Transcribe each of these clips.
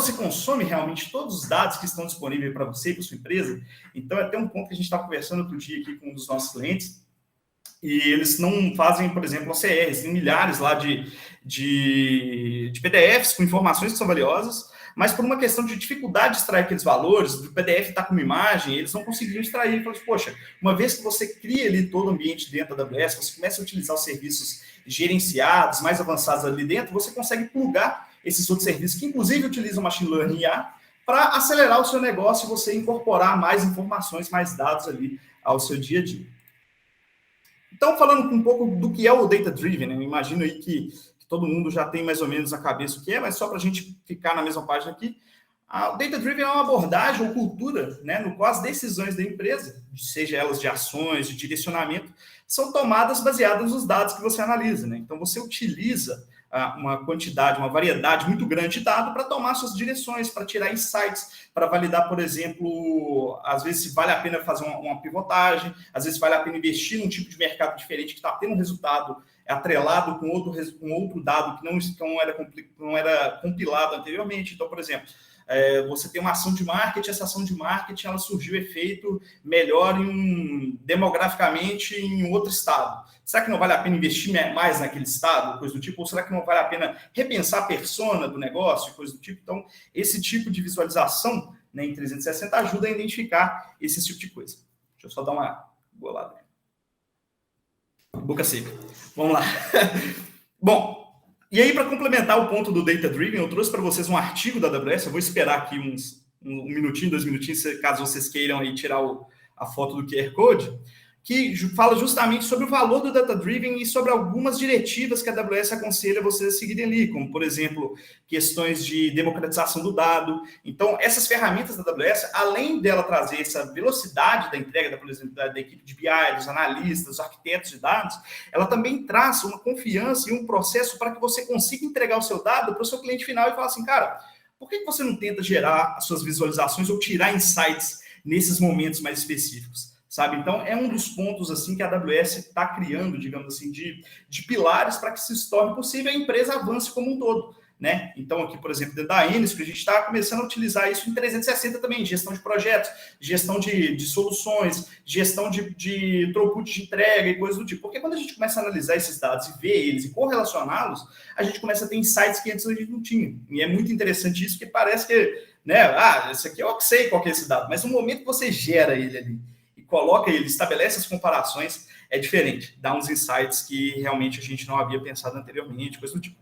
você consome realmente todos os dados que estão disponíveis para você e para sua empresa? Então, é até um ponto que a gente estava conversando outro dia aqui com um dos nossos clientes, e eles não fazem, por exemplo, OCRs, tem milhares lá de PDFs com informações que são valiosas, mas por uma questão de dificuldade de extrair aqueles valores, o PDF está com uma imagem, eles não conseguiram extrair. Então, poxa, uma vez que você cria ali todo o ambiente dentro da AWS, você começa a utilizar os serviços gerenciados, mais avançados ali dentro, você consegue plugar esses outros serviços, que inclusive utilizam Machine Learning e IA, para acelerar o seu negócio e você incorporar mais informações, mais dados ali ao seu dia a dia. Então, falando um pouco do que é o Data Driven, né? Eu imagino aí que todo mundo já tem mais ou menos na cabeça o que é, mas só para a gente ficar na mesma página aqui, o Data Driven é uma abordagem ou cultura, né, no qual as decisões da empresa, seja elas de ações, de direcionamento, são tomadas baseadas nos dados que você analisa, né? Então, você utiliza uma quantidade, uma variedade muito grande de dados para tomar suas direções, para tirar insights, para validar, por exemplo, às vezes se vale a pena fazer uma pivotagem, às vezes vale a pena investir num tipo de mercado diferente que está tendo um resultado atrelado com outro dado que não era compilado anteriormente. Então, por exemplo, você tem uma ação de marketing, essa ação de marketing ela surgiu efeito melhor demograficamente em outro estado. Será que não vale a pena investir mais naquele estado, coisa do tipo? Ou será que não vale a pena repensar a persona do negócio, coisa do tipo? Então, esse tipo de visualização, né, em 360 ajuda a identificar esse tipo de coisa. Deixa eu só dar uma bolada. Boca seca. Vamos lá. Bom, e aí, para complementar o ponto do Data Driven, eu trouxe para vocês um artigo da AWS. Eu vou esperar aqui um minutinho, 2 minutinhos, caso vocês queiram aí tirar a foto do QR Code, que fala justamente sobre o valor do Data Driven e sobre algumas diretivas que a AWS aconselha vocês a seguirem ali, como, por exemplo, questões de democratização do dado. Então, essas ferramentas da AWS, além dela trazer essa velocidade da entrega, por exemplo, da equipe de BI, dos analistas, dos arquitetos de dados, ela também traz uma confiança e um processo para que você consiga entregar o seu dado para o seu cliente final e falar assim, cara, por que você não tenta gerar as suas visualizações ou tirar insights nesses momentos mais específicos? Sabe? Então, é um dos pontos assim que a AWS está criando, digamos assim, de pilares para que se torne possível a empresa avance como um todo, né? Então, aqui, por exemplo, dentro da Innisfree, a gente está começando a utilizar isso em 360 também, gestão de projetos, gestão de soluções, gestão de throughput de entrega e coisas do tipo. Porque quando a gente começa a analisar esses dados e ver eles e correlacioná-los, a gente começa a ter insights que antes a gente não tinha. E é muito interessante isso, porque parece que, né, esse aqui eu sei qual que é esse dado, mas no momento que você gera ele ali, coloca ele, estabelece as comparações, é diferente. Dá uns insights que realmente a gente não havia pensado anteriormente, coisa do tipo.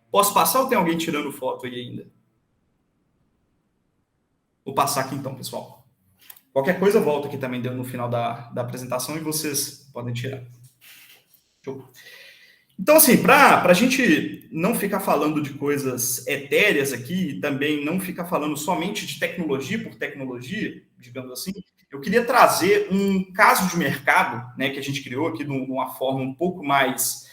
Posso passar ou tem alguém tirando foto aí ainda? Vou passar aqui então, pessoal. Qualquer coisa, eu volto aqui também no final da apresentação e vocês podem tirar. Show. Então, assim, para a gente não ficar falando de coisas etéreas aqui, e também não ficar falando somente de tecnologia por tecnologia, digamos assim, eu queria trazer um caso de mercado, né, que a gente criou aqui de uma forma um pouco mais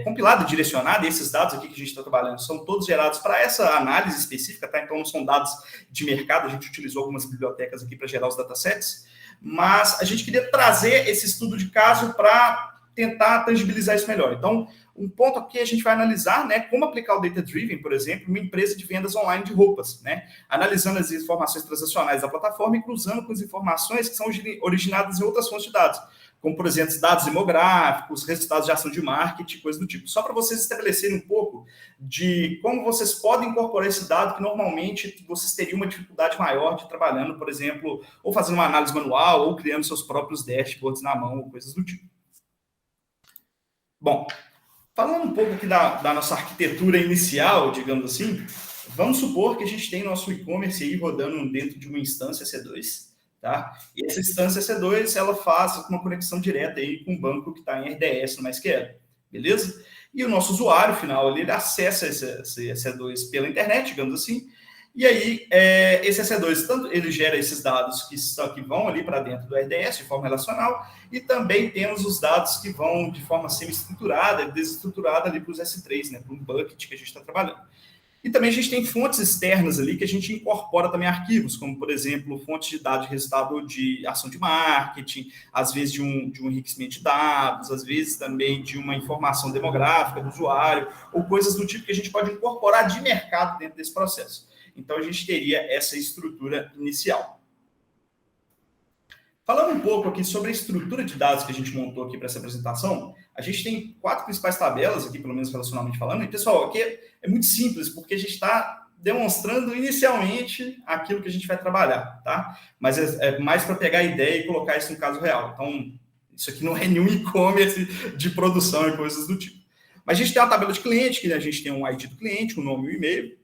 compilada, direcionada. E esses dados aqui que a gente está trabalhando são todos gerados para essa análise específica, tá? Então, não são dados de mercado, a gente utilizou algumas bibliotecas aqui para gerar os datasets, mas a gente queria trazer esse estudo de caso para tentar tangibilizar isso melhor. Então, um ponto aqui a gente vai analisar, né, como aplicar o Data Driven, por exemplo, uma empresa de vendas online de roupas, né, analisando as informações transacionais da plataforma e cruzando com as informações que são originadas em outras fontes de dados, como, por exemplo, dados demográficos, resultados de ação de marketing, coisas do tipo. Só para vocês estabelecerem um pouco de como vocês podem incorporar esse dado que normalmente vocês teriam uma dificuldade maior de trabalhando, por exemplo, ou fazendo uma análise manual, ou criando seus próprios dashboards na mão, ou coisas do tipo. Bom, falando um pouco aqui da nossa arquitetura inicial, digamos assim, vamos supor que a gente tem nosso e-commerce aí rodando dentro de uma instância C2, tá? E essa instância C2, ela faz uma conexão direta aí com o banco que está em RDS no MySQL, beleza? E o nosso usuário final, ele acessa esse C2 pela internet, digamos assim, e aí esse EC2, tanto ele gera esses dados que vão ali para dentro do RDS de forma relacional, e também temos os dados que vão de forma semi-estruturada, desestruturada ali para os S3, né, para um bucket que a gente está trabalhando. E também a gente tem fontes externas ali que a gente incorpora também arquivos, como, por exemplo, fontes de dados de resultado de ação de marketing, às vezes de um enriquecimento de dados, às vezes também de uma informação demográfica do usuário, ou coisas do tipo que a gente pode incorporar de mercado dentro desse processo. Então, a gente teria essa estrutura inicial. Falando um pouco aqui sobre a estrutura de dados que a gente montou aqui para essa apresentação, a gente tem 4 principais tabelas aqui, pelo menos relacionalmente falando. E, pessoal, aqui é muito simples, porque a gente está demonstrando inicialmente aquilo que a gente vai trabalhar, tá? Mas é mais para pegar a ideia e colocar isso no caso real. Então, isso aqui não é nenhum e-commerce de produção e coisas do tipo. Mas a gente tem uma tabela de cliente, que a gente tem um ID do cliente, um nome e um e-mail.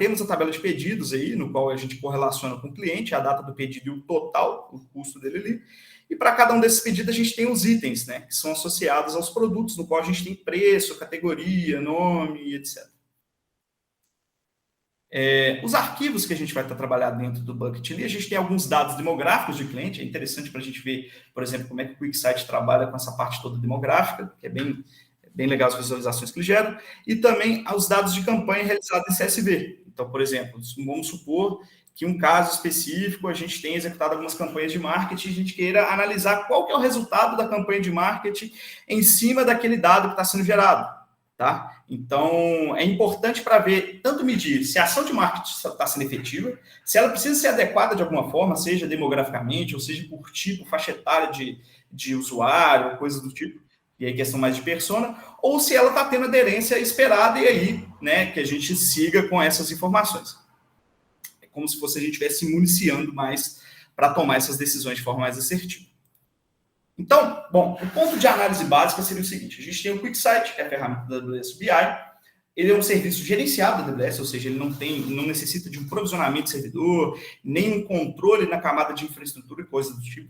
Temos a tabela de pedidos aí, no qual a gente correlaciona com o cliente, a data do pedido e o total, o custo dele ali. E para cada um desses pedidos a gente tem os itens, né, que são associados aos produtos, no qual a gente tem preço, categoria, nome, etc. Os arquivos que a gente vai estar trabalhando dentro do bucket ali, a gente tem alguns dados demográficos de cliente, é interessante para a gente ver, por exemplo, como é que o QuickSight trabalha com essa parte toda demográfica, que é bem legal as visualizações que ele gera, e também os dados de campanha realizados em CSV. Então, por exemplo, vamos supor que um caso específico, a gente tem executado algumas campanhas de marketing, a gente queira analisar qual que é o resultado da campanha de marketing em cima daquele dado que está sendo gerado. Tá? Então, é importante para ver, tanto medir se a ação de marketing está sendo efetiva, se ela precisa ser adequada de alguma forma, seja demograficamente, ou seja por tipo, faixa etária de usuário, coisa do tipo, e aí questão mais de persona, ou se ela está tendo aderência esperada e aí, né, que a gente siga com essas informações. É como se fosse a gente estivesse se municiando mais para tomar essas decisões de forma mais assertiva. Então, bom, o ponto de análise básica seria o seguinte: a gente tem o QuickSight, que é a ferramenta da AWS BI, ele é um serviço gerenciado da AWS, ou seja, ele não necessita de um provisionamento de servidor, nem um controle na camada de infraestrutura e coisas do tipo.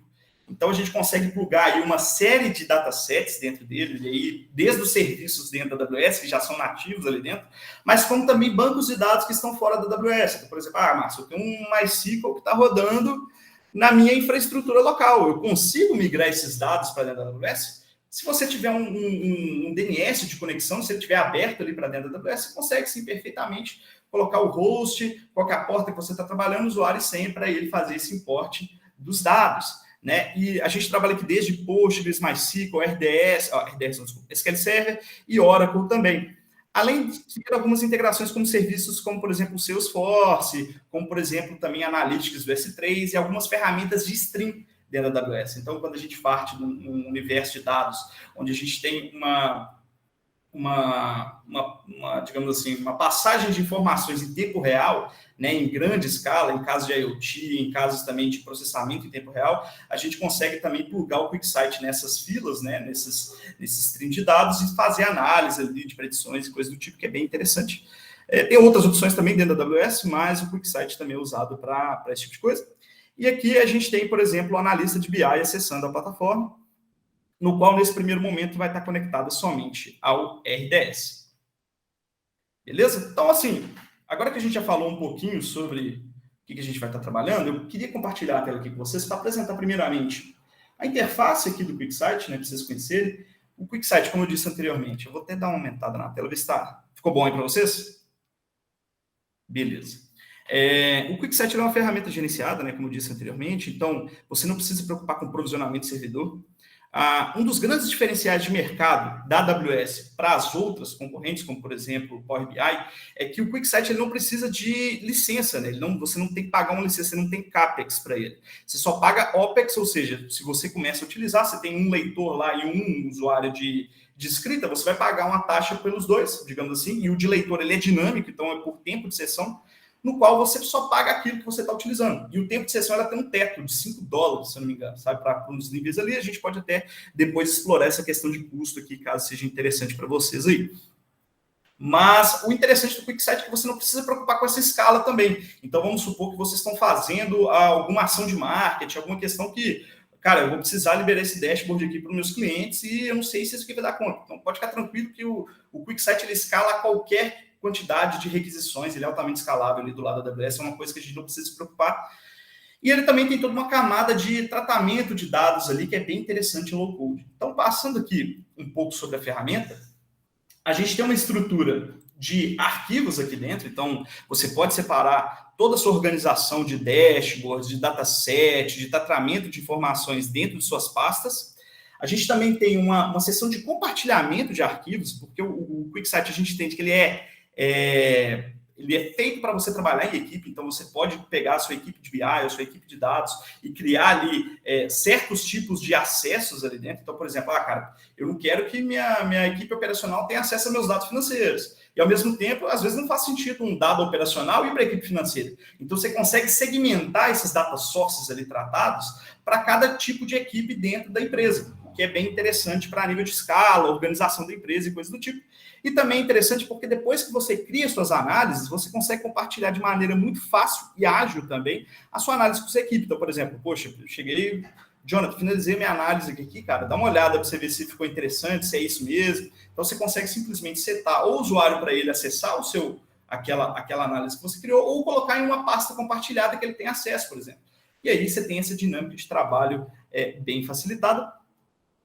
Então, a gente consegue plugar aí uma série de datasets dentro dele, aí, desde os serviços dentro da AWS, que já são nativos ali dentro, mas como também bancos de dados que estão fora da AWS. Então, por exemplo, Márcio, eu tenho um MySQL que está rodando na minha infraestrutura local. Eu consigo migrar esses dados para dentro da AWS? Se você tiver um DNS de conexão, se ele estiver aberto ali para dentro da AWS, você consegue sim perfeitamente colocar o host, qual é a porta que você está trabalhando, usuário e senha para ele fazer esse importe dos dados. Né? E a gente trabalha aqui desde Postgres, MySQL, SQL Server e Oracle também. Além de ter algumas integrações com serviços como, por exemplo, o Salesforce, como, por exemplo, também Analytics do S3 e algumas ferramentas de stream dentro da AWS. Então, quando a gente parte de um universo de dados, onde a gente tem digamos assim, uma passagem de informações em tempo real, né, em grande escala, em casos de IoT, em casos também de processamento em tempo real, a gente consegue também plugar o QuickSight nessas filas, né, nesses streams de dados e fazer análise ali de predições e coisas do tipo, que é bem interessante. Tem outras opções também dentro da AWS, mas o QuickSight também é usado para esse tipo de coisa. E aqui a gente tem, por exemplo, o analista de BI acessando a plataforma, no qual, nesse primeiro momento, vai estar conectada somente ao RDS. Beleza? Então, assim, agora que a gente já falou um pouquinho sobre o que a gente vai estar trabalhando, eu queria compartilhar a tela aqui com vocês para apresentar, primeiramente, a interface aqui do QuickSight, né, para vocês conhecerem. O QuickSight, como eu disse anteriormente, eu vou até dar uma aumentada na tela, ver se ficou bom aí para vocês? Beleza. O QuickSight é uma ferramenta gerenciada, né, como eu disse anteriormente, então você não precisa se preocupar com provisionamento de servidor. Um dos grandes diferenciais de mercado da AWS para as outras concorrentes, como por exemplo o Power BI, é que o QuickSight ele não precisa de licença, né? Você não tem que pagar uma licença, você não tem CAPEX para ele. Você só paga OPEX, ou seja, se você começa a utilizar, você tem um leitor lá e um usuário de escrita, você vai pagar uma taxa pelos dois, digamos assim, e o de leitor ele é dinâmico, então é por tempo de sessão, no qual você só paga aquilo que você está utilizando. E o tempo de sessão ela tem um teto de $5, se eu não me engano, sabe? Para uns níveis ali, a gente pode até depois explorar essa questão de custo aqui, caso seja interessante para vocês aí. Mas o interessante do QuickSight é que você não precisa se preocupar com essa escala também. Então, vamos supor que vocês estão fazendo alguma ação de marketing, alguma questão que, cara, eu vou precisar liberar esse dashboard aqui para os meus clientes e eu não sei se isso aqui vai dar conta. Então, pode ficar tranquilo que o QuickSight ele escala a qualquer quantidade de requisições, ele é altamente escalável ali do lado da AWS, é uma coisa que a gente não precisa se preocupar. E ele também tem toda uma camada de tratamento de dados ali que é bem interessante em low-code. Então, passando aqui um pouco sobre a ferramenta, a gente tem uma estrutura de arquivos aqui dentro, então você pode separar toda a sua organização de dashboards, de dataset, de tratamento de informações dentro de suas pastas. A gente também tem uma seção de compartilhamento de arquivos, porque o QuickSight a gente entende que ele ele é feito para você trabalhar em equipe, então você pode pegar a sua equipe de BI, a sua equipe de dados e criar ali certos tipos de acessos ali dentro. Então, por exemplo, cara, eu não quero que minha equipe operacional tenha acesso a meus dados financeiros. E, ao mesmo tempo, às vezes não faz sentido um dado operacional ir para a equipe financeira. Então, você consegue segmentar esses data sources ali tratados para cada tipo de equipe dentro da empresa, o que é bem interessante para nível de escala, organização da empresa e coisas do tipo. E também é interessante porque depois que você cria suas análises, você consegue compartilhar de maneira muito fácil e ágil também a sua análise com sua equipe. Então, por exemplo, poxa, eu cheguei, Jonathan, finalizei minha análise aqui, cara, dá uma olhada para você ver se ficou interessante, se é isso mesmo. Então, você consegue simplesmente setar o usuário para ele acessar aquela análise que você criou ou colocar em uma pasta compartilhada que ele tem acesso, por exemplo. E aí você tem essa dinâmica de trabalho bem facilitada.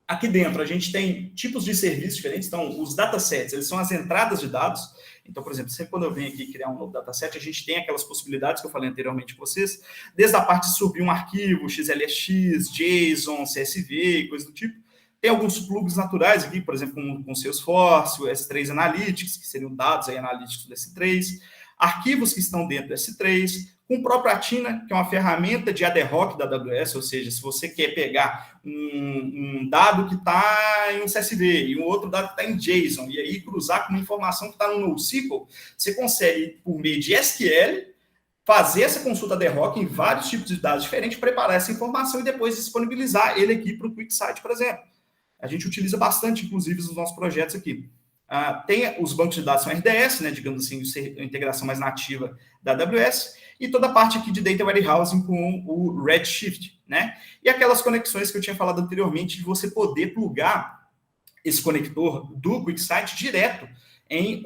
Aqui dentro, a gente tem tipos de serviços diferentes. Então, os datasets, eles são as entradas de dados. Então, por exemplo, sempre quando eu venho aqui criar um novo dataset, a gente tem aquelas possibilidades que eu falei anteriormente com vocês, desde a parte de subir um arquivo, XLSX, JSON, CSV, coisa do tipo. Tem alguns plugs naturais aqui, por exemplo, com o Salesforce, o S3 Analytics, que seriam dados aí analíticos do S3, arquivos que estão dentro do S3, com o próprio Athena, que é uma ferramenta de ad hoc da AWS, ou seja, se você quer pegar um dado que está em um CSV e um outro dado que está em JSON, e aí cruzar com uma informação que está no NoSQL, você consegue, por meio de SQL, fazer essa consulta ad hoc em vários tipos de dados diferentes, preparar essa informação e depois disponibilizar ele aqui para o QuickSight, por exemplo. A gente utiliza bastante, inclusive, nos nossos projetos aqui. Tem os bancos de dados são RDS, né, digamos assim, a integração mais nativa da AWS, e toda a parte aqui de Data Warehousing com o Redshift, né? E aquelas conexões que eu tinha falado anteriormente, de você poder plugar esse conector do QuickSight direto em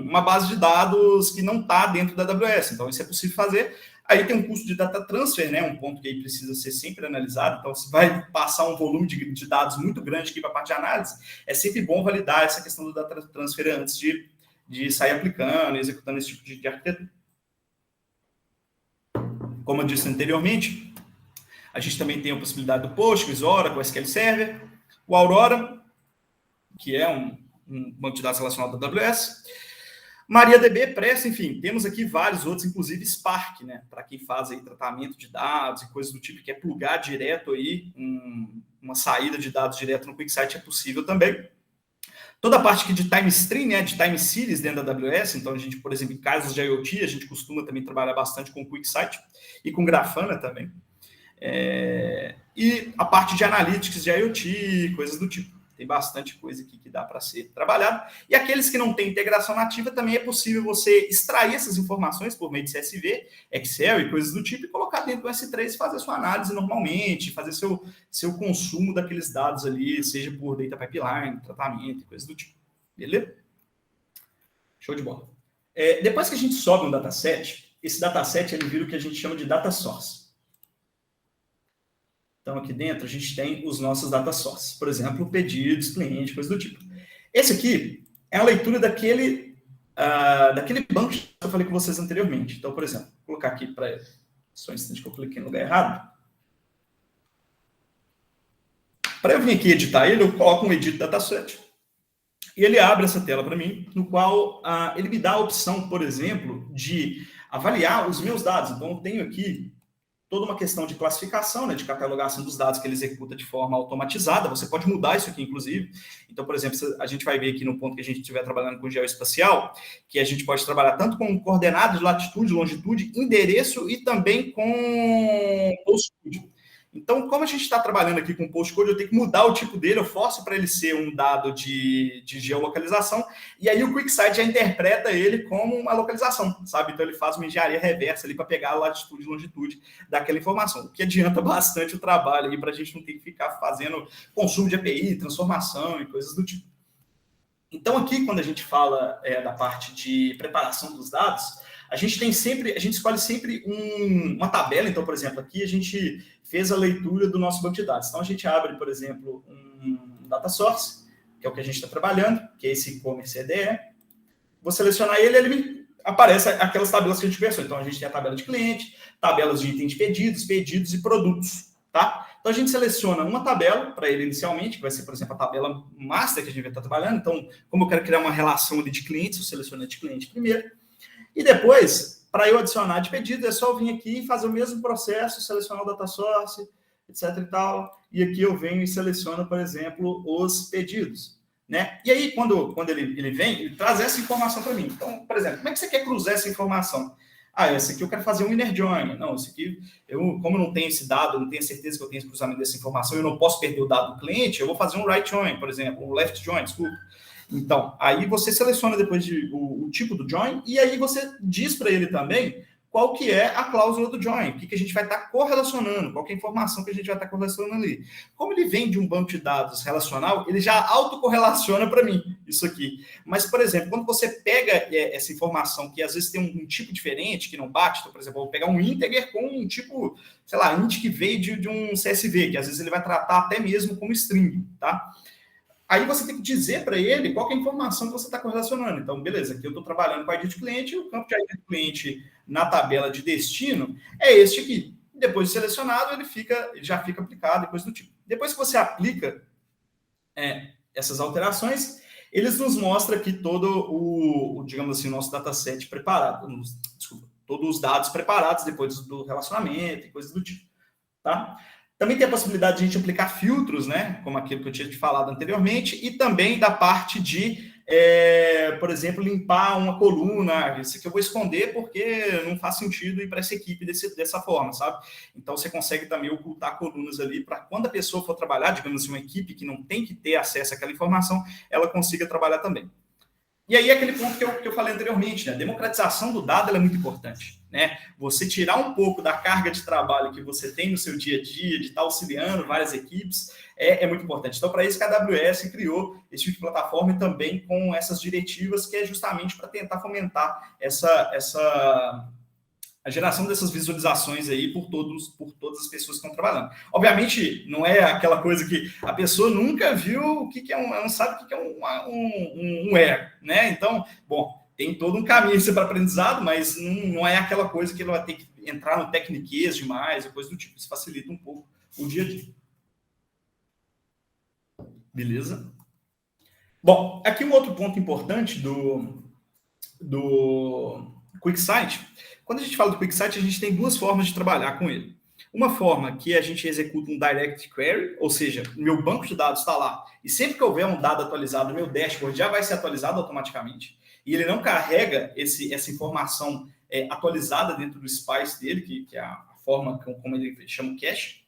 uma base de dados que não está dentro da AWS. Então, isso é possível fazer. Aí tem um custo de data transfer, né? Um ponto que aí precisa ser sempre analisado. Então, se vai passar um volume de dados muito grande aqui para a parte de análise, é sempre bom validar essa questão do data transfer antes de sair aplicando, executando esse tipo de arquitetura. Como eu disse anteriormente, a gente também tem a possibilidade do Postgres, Oracle, SQL Server, o Aurora, que é um banco de dados relacionado à AWS, MariaDB, Presto, enfim, temos aqui vários outros, inclusive Spark, né, para quem faz aí tratamento de dados e coisas do tipo, que quer plugar direto aí uma saída de dados direto no QuickSight é possível também. Toda a parte aqui de time stream, né, de time series dentro da AWS, então a gente, por exemplo, em casos de IoT, a gente costuma também trabalhar bastante com QuickSight e com Grafana também. E a parte de analytics de IoT, coisas do tipo. Tem bastante coisa aqui que dá para ser trabalhado. E aqueles que não têm integração nativa, também é possível você extrair essas informações por meio de CSV, Excel e coisas do tipo, e colocar dentro do S3 e fazer a sua análise normalmente, fazer seu consumo daqueles dados ali, seja por data pipeline, tratamento e coisas do tipo. Beleza? Show de bola. Depois que a gente sobe um dataset, esse dataset ele vira o que a gente chama de data source. Então, aqui dentro, a gente tem os nossos data sources. Por exemplo, pedidos, cliente, coisa do tipo. Esse aqui é a leitura daquele banco que eu falei com vocês anteriormente. Então, por exemplo, vou colocar aqui para ele. Só um instante que eu cliquei no lugar errado. Para eu vir aqui editar ele, eu coloco um Edit Dataset. E ele abre essa tela para mim, no qual ele me dá a opção, por exemplo, de avaliar os meus dados. Então, eu tenho aqui toda uma questão de classificação, né, de catalogação dos dados que ele executa de forma automatizada. Você pode mudar isso aqui, inclusive. Então, por exemplo, a gente vai ver aqui no ponto que a gente estiver trabalhando com geoespacial, que a gente pode trabalhar tanto com coordenadas de latitude, longitude, endereço e também com postcode. Então, como a gente está trabalhando aqui com postcode, eu tenho que mudar o tipo dele, eu forço para ele ser um dado de geolocalização, e aí o QuickSight já interpreta ele como uma localização, sabe? Então, ele faz uma engenharia reversa ali para pegar a latitude e longitude daquela informação, o que adianta bastante o trabalho aí para a gente não ter que ficar fazendo consumo de API, transformação e coisas do tipo. Então, aqui, quando a gente fala da parte de preparação dos dados, a gente escolhe sempre uma tabela. Então, por exemplo, aqui a gente fez a leitura do nosso banco de dados. Então, a gente abre, por exemplo, um data source, que é o que a gente está trabalhando, que é esse e-commerce EDE. Vou selecionar ele me aparece aquelas tabelas que a gente conversou. Então, a gente tem a tabela de cliente, tabelas de itens de pedidos e produtos, tá? Então, a gente seleciona uma tabela para ele inicialmente, que vai ser, por exemplo, a tabela master que a gente vai estar trabalhando. Então, como eu quero criar uma relação ali de clientes, eu seleciono a de cliente primeiro. E depois, para eu adicionar de pedido, é só eu vir aqui e fazer o mesmo processo, selecionar o data source, etc e tal. E aqui eu venho e seleciono, por exemplo, os pedidos. Né? E aí, quando ele vem, ele traz essa informação para mim. Então, por exemplo, como é que você quer cruzar essa informação? Ah, esse aqui eu quero fazer um inner join. Não, esse aqui, como eu não tenho esse dado, eu não tenho certeza que eu tenho esse cruzamento dessa informação, eu não posso perder o dado do cliente, eu vou fazer um right join, por exemplo, um left join, desculpa. Então, aí você seleciona depois o tipo do join e aí você diz para ele também qual que é a cláusula do join, o que a gente vai estar correlacionando, qual que é a informação que a gente vai estar correlacionando ali. Como ele vem de um banco de dados relacional, ele já autocorrelaciona para mim isso aqui. Mas, por exemplo, quando você pega essa informação que às vezes tem um tipo diferente, que não bate, então, por exemplo, eu vou pegar um integer com um tipo, sei lá, int que veio de um CSV, que às vezes ele vai tratar até mesmo como string, tá? Aí você tem que dizer para ele qual que é a informação que você está correlacionando. Então, beleza, aqui eu estou trabalhando com a ID de cliente, o campo de ID do cliente na tabela de destino é este aqui. Depois de selecionado, ele já fica aplicado, coisa do tipo. Depois que você aplica essas alterações, eles nos mostram aqui todo digamos assim, o nosso dataset preparado. Desculpa, todos os dados preparados depois do relacionamento e coisas do tipo. Tá? Também tem a possibilidade de a gente aplicar filtros, né? Como aquilo que eu tinha te falado anteriormente, e também da parte de, por exemplo, limpar uma coluna. Isso aqui eu vou esconder porque não faz sentido ir para essa equipe dessa forma, sabe? Então você consegue também ocultar colunas ali para quando a pessoa for trabalhar, digamos assim, uma equipe que não tem que ter acesso àquela informação, ela consiga trabalhar também. E aí, aquele ponto que eu falei anteriormente, né? A democratização do dado é muito importante. Né? Você tirar um pouco da carga de trabalho que você tem no seu dia a dia, de estar auxiliando várias equipes, é muito importante. Então, para isso que a AWS criou esse tipo de plataforma e também com essas diretivas, que é justamente para tentar fomentar a geração dessas visualizações aí por todas as pessoas que estão trabalhando. Obviamente, não é aquela coisa que a pessoa nunca viu o que é ela não sabe o que é um where, né? Então, bom, tem todo um caminho para aprendizado, mas não é aquela coisa que ela vai ter que entrar no tecniquez demais, coisa do tipo. Isso facilita um pouco o dia a dia. Beleza? Bom, aqui um outro ponto importante do QuickSight. Quando a gente fala do QuickSight, a gente tem duas formas de trabalhar com ele. Uma forma que a gente executa um direct query, ou seja, meu banco de dados está lá, e sempre que houver um dado atualizado, meu dashboard já vai ser atualizado automaticamente, e ele não carrega essa informação atualizada dentro do Spice dele, que é a forma como ele chama o cache.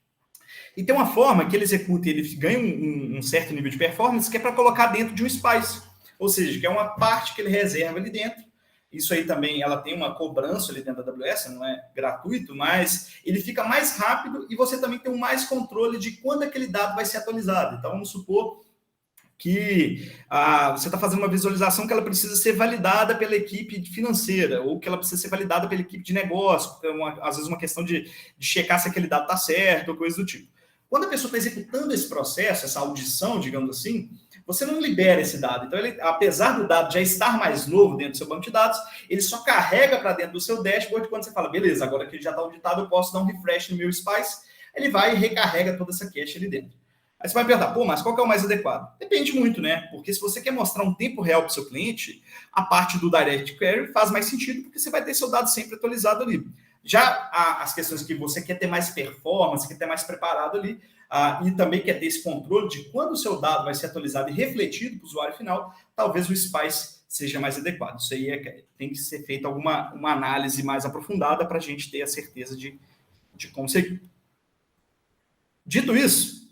E tem uma forma que ele executa e ele ganha um certo nível de performance, que é para colocar dentro de um Spice, ou seja, que é uma parte que ele reserva ali dentro. Isso aí também, ela tem uma cobrança ali dentro da AWS, não é gratuito, mas ele fica mais rápido e você também tem mais controle de quando aquele dado vai ser atualizado. Então, vamos supor que você está fazendo uma visualização que ela precisa ser validada pela equipe financeira ou que ela precisa ser validada pela equipe de negócio, às vezes uma questão de checar se aquele dado está certo ou coisa do tipo. Quando a pessoa está executando esse processo, essa audição, digamos assim, você não libera esse dado. Então, apesar do dado já estar mais novo dentro do seu banco de dados, ele só carrega para dentro do seu dashboard quando você fala, beleza, agora que ele já está auditado, eu posso dar um refresh no meu Spice. Ele vai e recarrega toda essa cache ali dentro. Aí você vai perguntar, pô, mas qual que é o mais adequado? Depende muito, né? Porque se você quer mostrar um tempo real para o seu cliente, a parte do Direct Query faz mais sentido, porque você vai ter seu dado sempre atualizado ali. Já as questões que você quer ter mais performance, quer ter mais preparado ali, e também quer ter esse controle de quando o seu dado vai ser atualizado e refletido para o usuário final, talvez o Spice seja mais adequado. Isso aí tem que ser feita uma análise mais aprofundada para a gente ter a certeza de conseguir. Dito isso,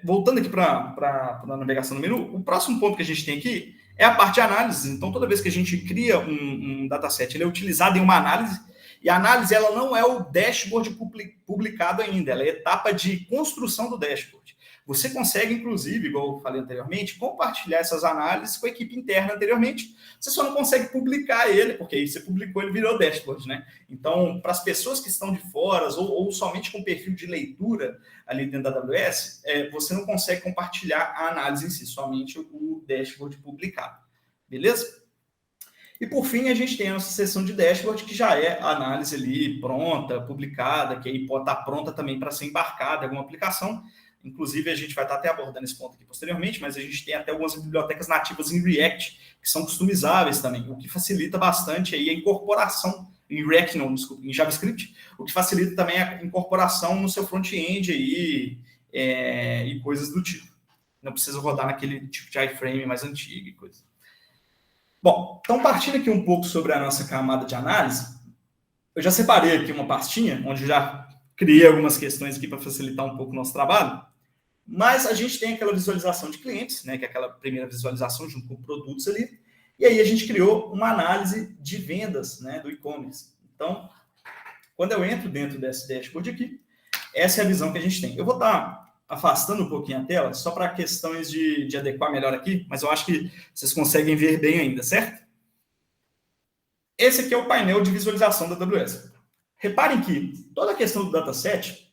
voltando aqui para a navegação no menu, o próximo ponto que a gente tem aqui é a parte de análise. Então, toda vez que a gente cria um dataset, ele é utilizado em uma análise, e a análise ela não é o dashboard publicado ainda, ela é a etapa de construção do dashboard. Você consegue, inclusive, igual eu falei anteriormente, compartilhar essas análises com a equipe interna anteriormente. Você só não consegue publicar ele, porque aí você publicou, ele virou dashboard, né? Então, para as pessoas que estão de fora ou somente com perfil de leitura ali dentro da AWS, você não consegue compartilhar a análise em si, somente o dashboard publicado. Beleza? E, por fim, a gente tem a nossa seção de dashboard, que já é a análise ali pronta, publicada, que aí pode estar pronta também para ser embarcada em alguma aplicação. Inclusive, a gente vai estar até abordando esse ponto aqui posteriormente, mas a gente tem até algumas bibliotecas nativas em React, que são customizáveis também, o que facilita bastante aí a incorporação, em React não, desculpa, em JavaScript, o que facilita também a incorporação no seu front-end aí, e coisas do tipo. Não precisa rodar naquele tipo de iframe mais antigo e coisa. Bom, então partindo aqui um pouco sobre a nossa camada de análise, eu já separei aqui uma pastinha, onde eu já criei algumas questões aqui para facilitar um pouco o nosso trabalho, mas a gente tem aquela visualização de clientes, né, que é aquela primeira visualização junto com produtos ali, e aí a gente criou uma análise de vendas, né, do e-commerce. Então, quando eu entro dentro desse dashboard aqui, essa é a visão que a gente tem. Eu vou estar afastando um pouquinho a tela, só para questões de adequar melhor aqui, mas eu acho que vocês conseguem ver bem ainda, certo? Esse aqui é o painel de visualização da AWS. Reparem que toda a questão do dataset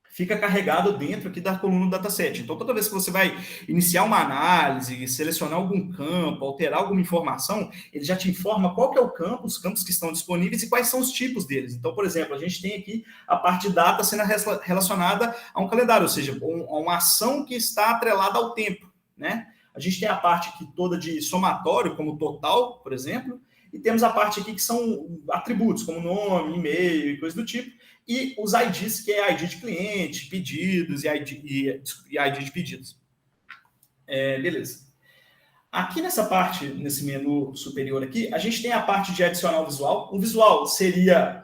fica carregado dentro aqui da coluna do dataset. Então, toda vez que você vai iniciar uma análise, selecionar algum campo, alterar alguma informação, ele já te informa qual que é o campo, os campos que estão disponíveis e quais são os tipos deles. Então, por exemplo, a gente tem aqui a parte de data sendo relacionada a um calendário, ou seja, a uma ação que está atrelada ao tempo, né? A gente tem a parte aqui toda de somatório, como total, por exemplo, e temos a parte aqui que são atributos, como nome, e-mail e coisa do tipo, e os IDs, que é ID de cliente, pedidos e ID de pedidos. Beleza. Aqui nessa parte, nesse menu superior aqui, a gente tem a parte de adicionar o visual. O visual seria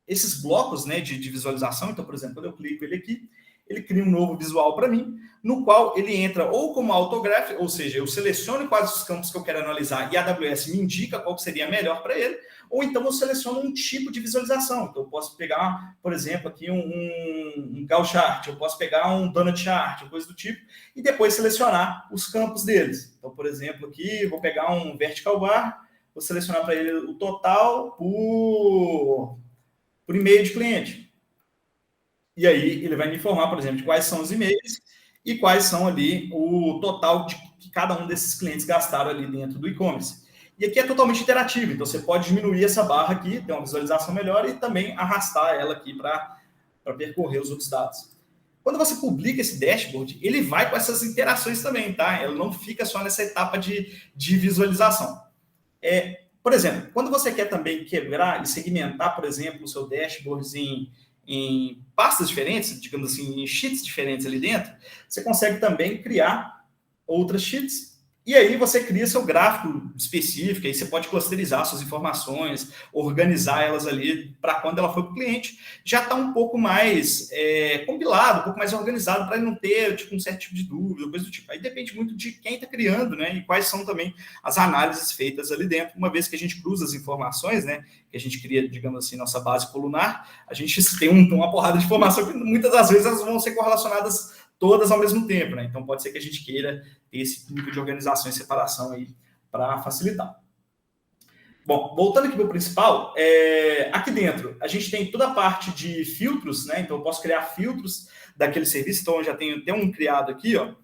esses blocos, né, de visualização. Então, por exemplo, quando eu clico ele aqui, ele cria um novo visual para mim, no qual ele entra ou como autograph, ou seja, eu seleciono quais os campos que eu quero analisar e a AWS me indica qual que seria melhor para ele, ou então eu seleciono um tipo de visualização. Então, eu posso pegar, por exemplo, aqui um Gantt chart, eu posso pegar um Donut chart, coisa do tipo, e depois selecionar os campos deles. Então, por exemplo, aqui, vou pegar um vertical bar, vou selecionar para ele o total por e-mail de cliente. E aí ele vai me informar, por exemplo, de quais são os e-mails e quais são ali o total de que cada um desses clientes gastaram ali dentro do e-commerce. E aqui é totalmente interativo, então você pode diminuir essa barra aqui, ter uma visualização melhor e também arrastar ela aqui para percorrer os outros dados. Quando você publica esse dashboard, ele vai com essas interações também, tá? Ela não fica só nessa etapa de visualização. Por exemplo, quando você quer também quebrar e segmentar, por exemplo, o seu dashboard em pastas diferentes, digamos assim, em sheets diferentes ali dentro, você consegue também criar outras sheets, e aí você cria seu gráfico específico, aí você pode clusterizar suas informações, organizar elas ali para quando ela for para o cliente, já está um pouco mais compilado, um pouco mais organizado, para ele não ter um certo tipo de dúvida, coisa do tipo. Aí depende muito de quem está criando, né, e quais são também as análises feitas ali dentro. Uma vez que a gente cruza as informações, né, que a gente cria, digamos assim, nossa base colunar, a gente tem uma porrada de informação que muitas das vezes elas vão ser correlacionadas todas ao mesmo tempo, né? Então pode ser que a gente queira ter esse nível de organização e separação aí para facilitar. Bom, voltando aqui para o principal, aqui dentro a gente tem toda a parte de filtros, né? Então eu posso criar filtros daquele serviço. Então eu já tenho até um criado aqui, ó,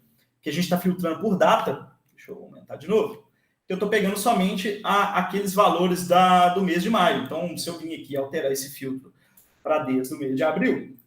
que a gente está filtrando por data. Deixa eu aumentar de novo. Eu estou pegando somente aqueles valores do mês de maio. Então, se eu vir aqui e alterar esse filtro para desde o mês de abril,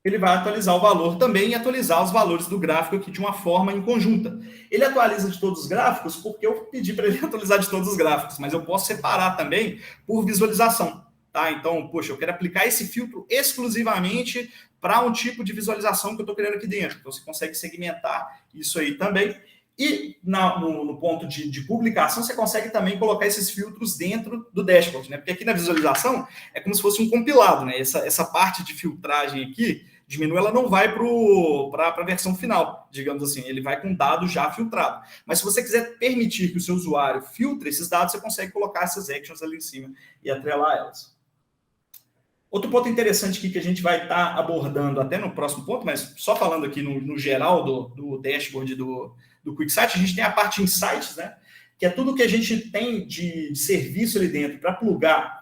ele vai atualizar o valor também e atualizar os valores do gráfico aqui de uma forma em conjunta. Ele atualiza de todos os gráficos porque eu pedi para ele atualizar de todos os gráficos, mas eu posso separar também por visualização, tá? Então, poxa, eu quero aplicar esse filtro exclusivamente para um tipo de visualização que eu estou querendo aqui dentro. Então, você consegue segmentar isso aí também. E no ponto de publicação, você consegue também colocar esses filtros dentro do dashboard, né? Porque aqui na visualização é como se fosse um compilado, né? Essa parte de filtragem aqui, de menu, ela não vai para a versão final, digamos assim. Ele vai com dado já filtrado. Mas se você quiser permitir que o seu usuário filtre esses dados, você consegue colocar essas actions ali em cima e atrelar elas. Outro ponto interessante aqui que a gente vai estar abordando até no próximo ponto, mas só falando aqui no geral do dashboard do QuickSight, a gente tem a parte Insights, né? Que é tudo que a gente tem de serviço ali dentro para plugar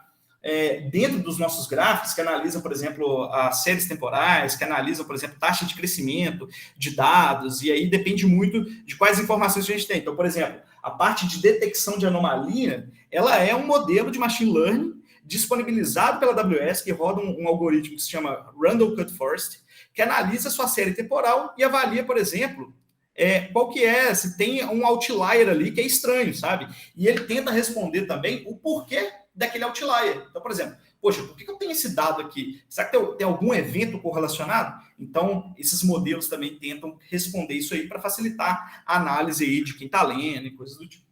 dentro dos nossos gráficos, que analisa, por exemplo, as séries temporais, que analisa, por exemplo, taxa de crescimento de dados, e aí depende muito de quais informações a gente tem. Então, por exemplo, a parte de detecção de anomalia, ela é um modelo de machine learning disponibilizado pela AWS, que roda um algoritmo que se chama Random Cut Forest, que analisa a sua série temporal e avalia, por exemplo, qual que é, se tem um outlier ali que é estranho, sabe? E ele tenta responder também o porquê daquele outlier. Então, por exemplo, poxa, por que eu tenho esse dado aqui? Será que tem algum evento correlacionado? Então, esses modelos também tentam responder isso aí para facilitar a análise aí de quem está lendo e coisas do tipo.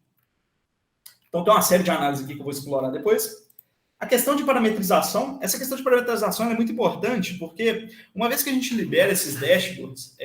Então, tem uma série de análises aqui que eu vou explorar depois. A questão de parametrização, essa questão de parametrização é muito importante, porque uma vez que a gente libera esses dashboards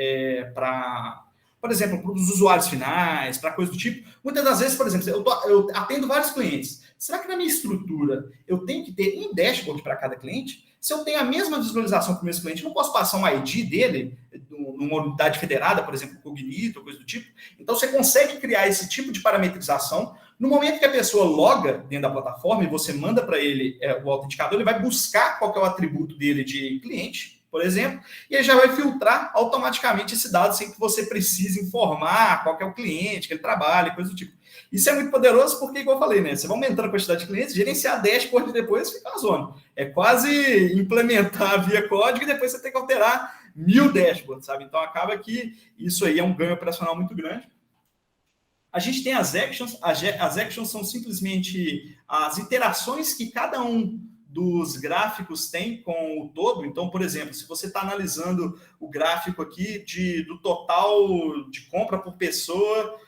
para, por exemplo, para os usuários finais, para coisa do tipo, muitas das vezes, por exemplo, eu atendo vários clientes. Será que na minha estrutura eu tenho que ter um dashboard para cada cliente? Se eu tenho a mesma visualização para o meu cliente, eu não posso passar um ID dele numa unidade federada, por exemplo, Cognito, coisa do tipo. Então, você consegue criar esse tipo de parametrização. No momento que a pessoa loga dentro da plataforma e você manda para ele o autenticador, ele vai buscar qual que é o atributo dele de cliente, por exemplo, e ele já vai filtrar automaticamente esse dado sem que você precise informar qual que é o cliente que ele trabalha, coisa do tipo. Isso é muito poderoso porque, igual eu falei, né? Você vai aumentando a quantidade de clientes, gerenciar dashboard depois fica uma zona. É quase implementar via código e depois você tem que alterar 1000 dashboards, sabe? Então acaba que isso aí é um ganho operacional muito grande. A gente tem as actions. As actions são simplesmente as interações que cada um dos gráficos tem com o todo. Então, por exemplo, se você está analisando o gráfico aqui do total de compra por pessoa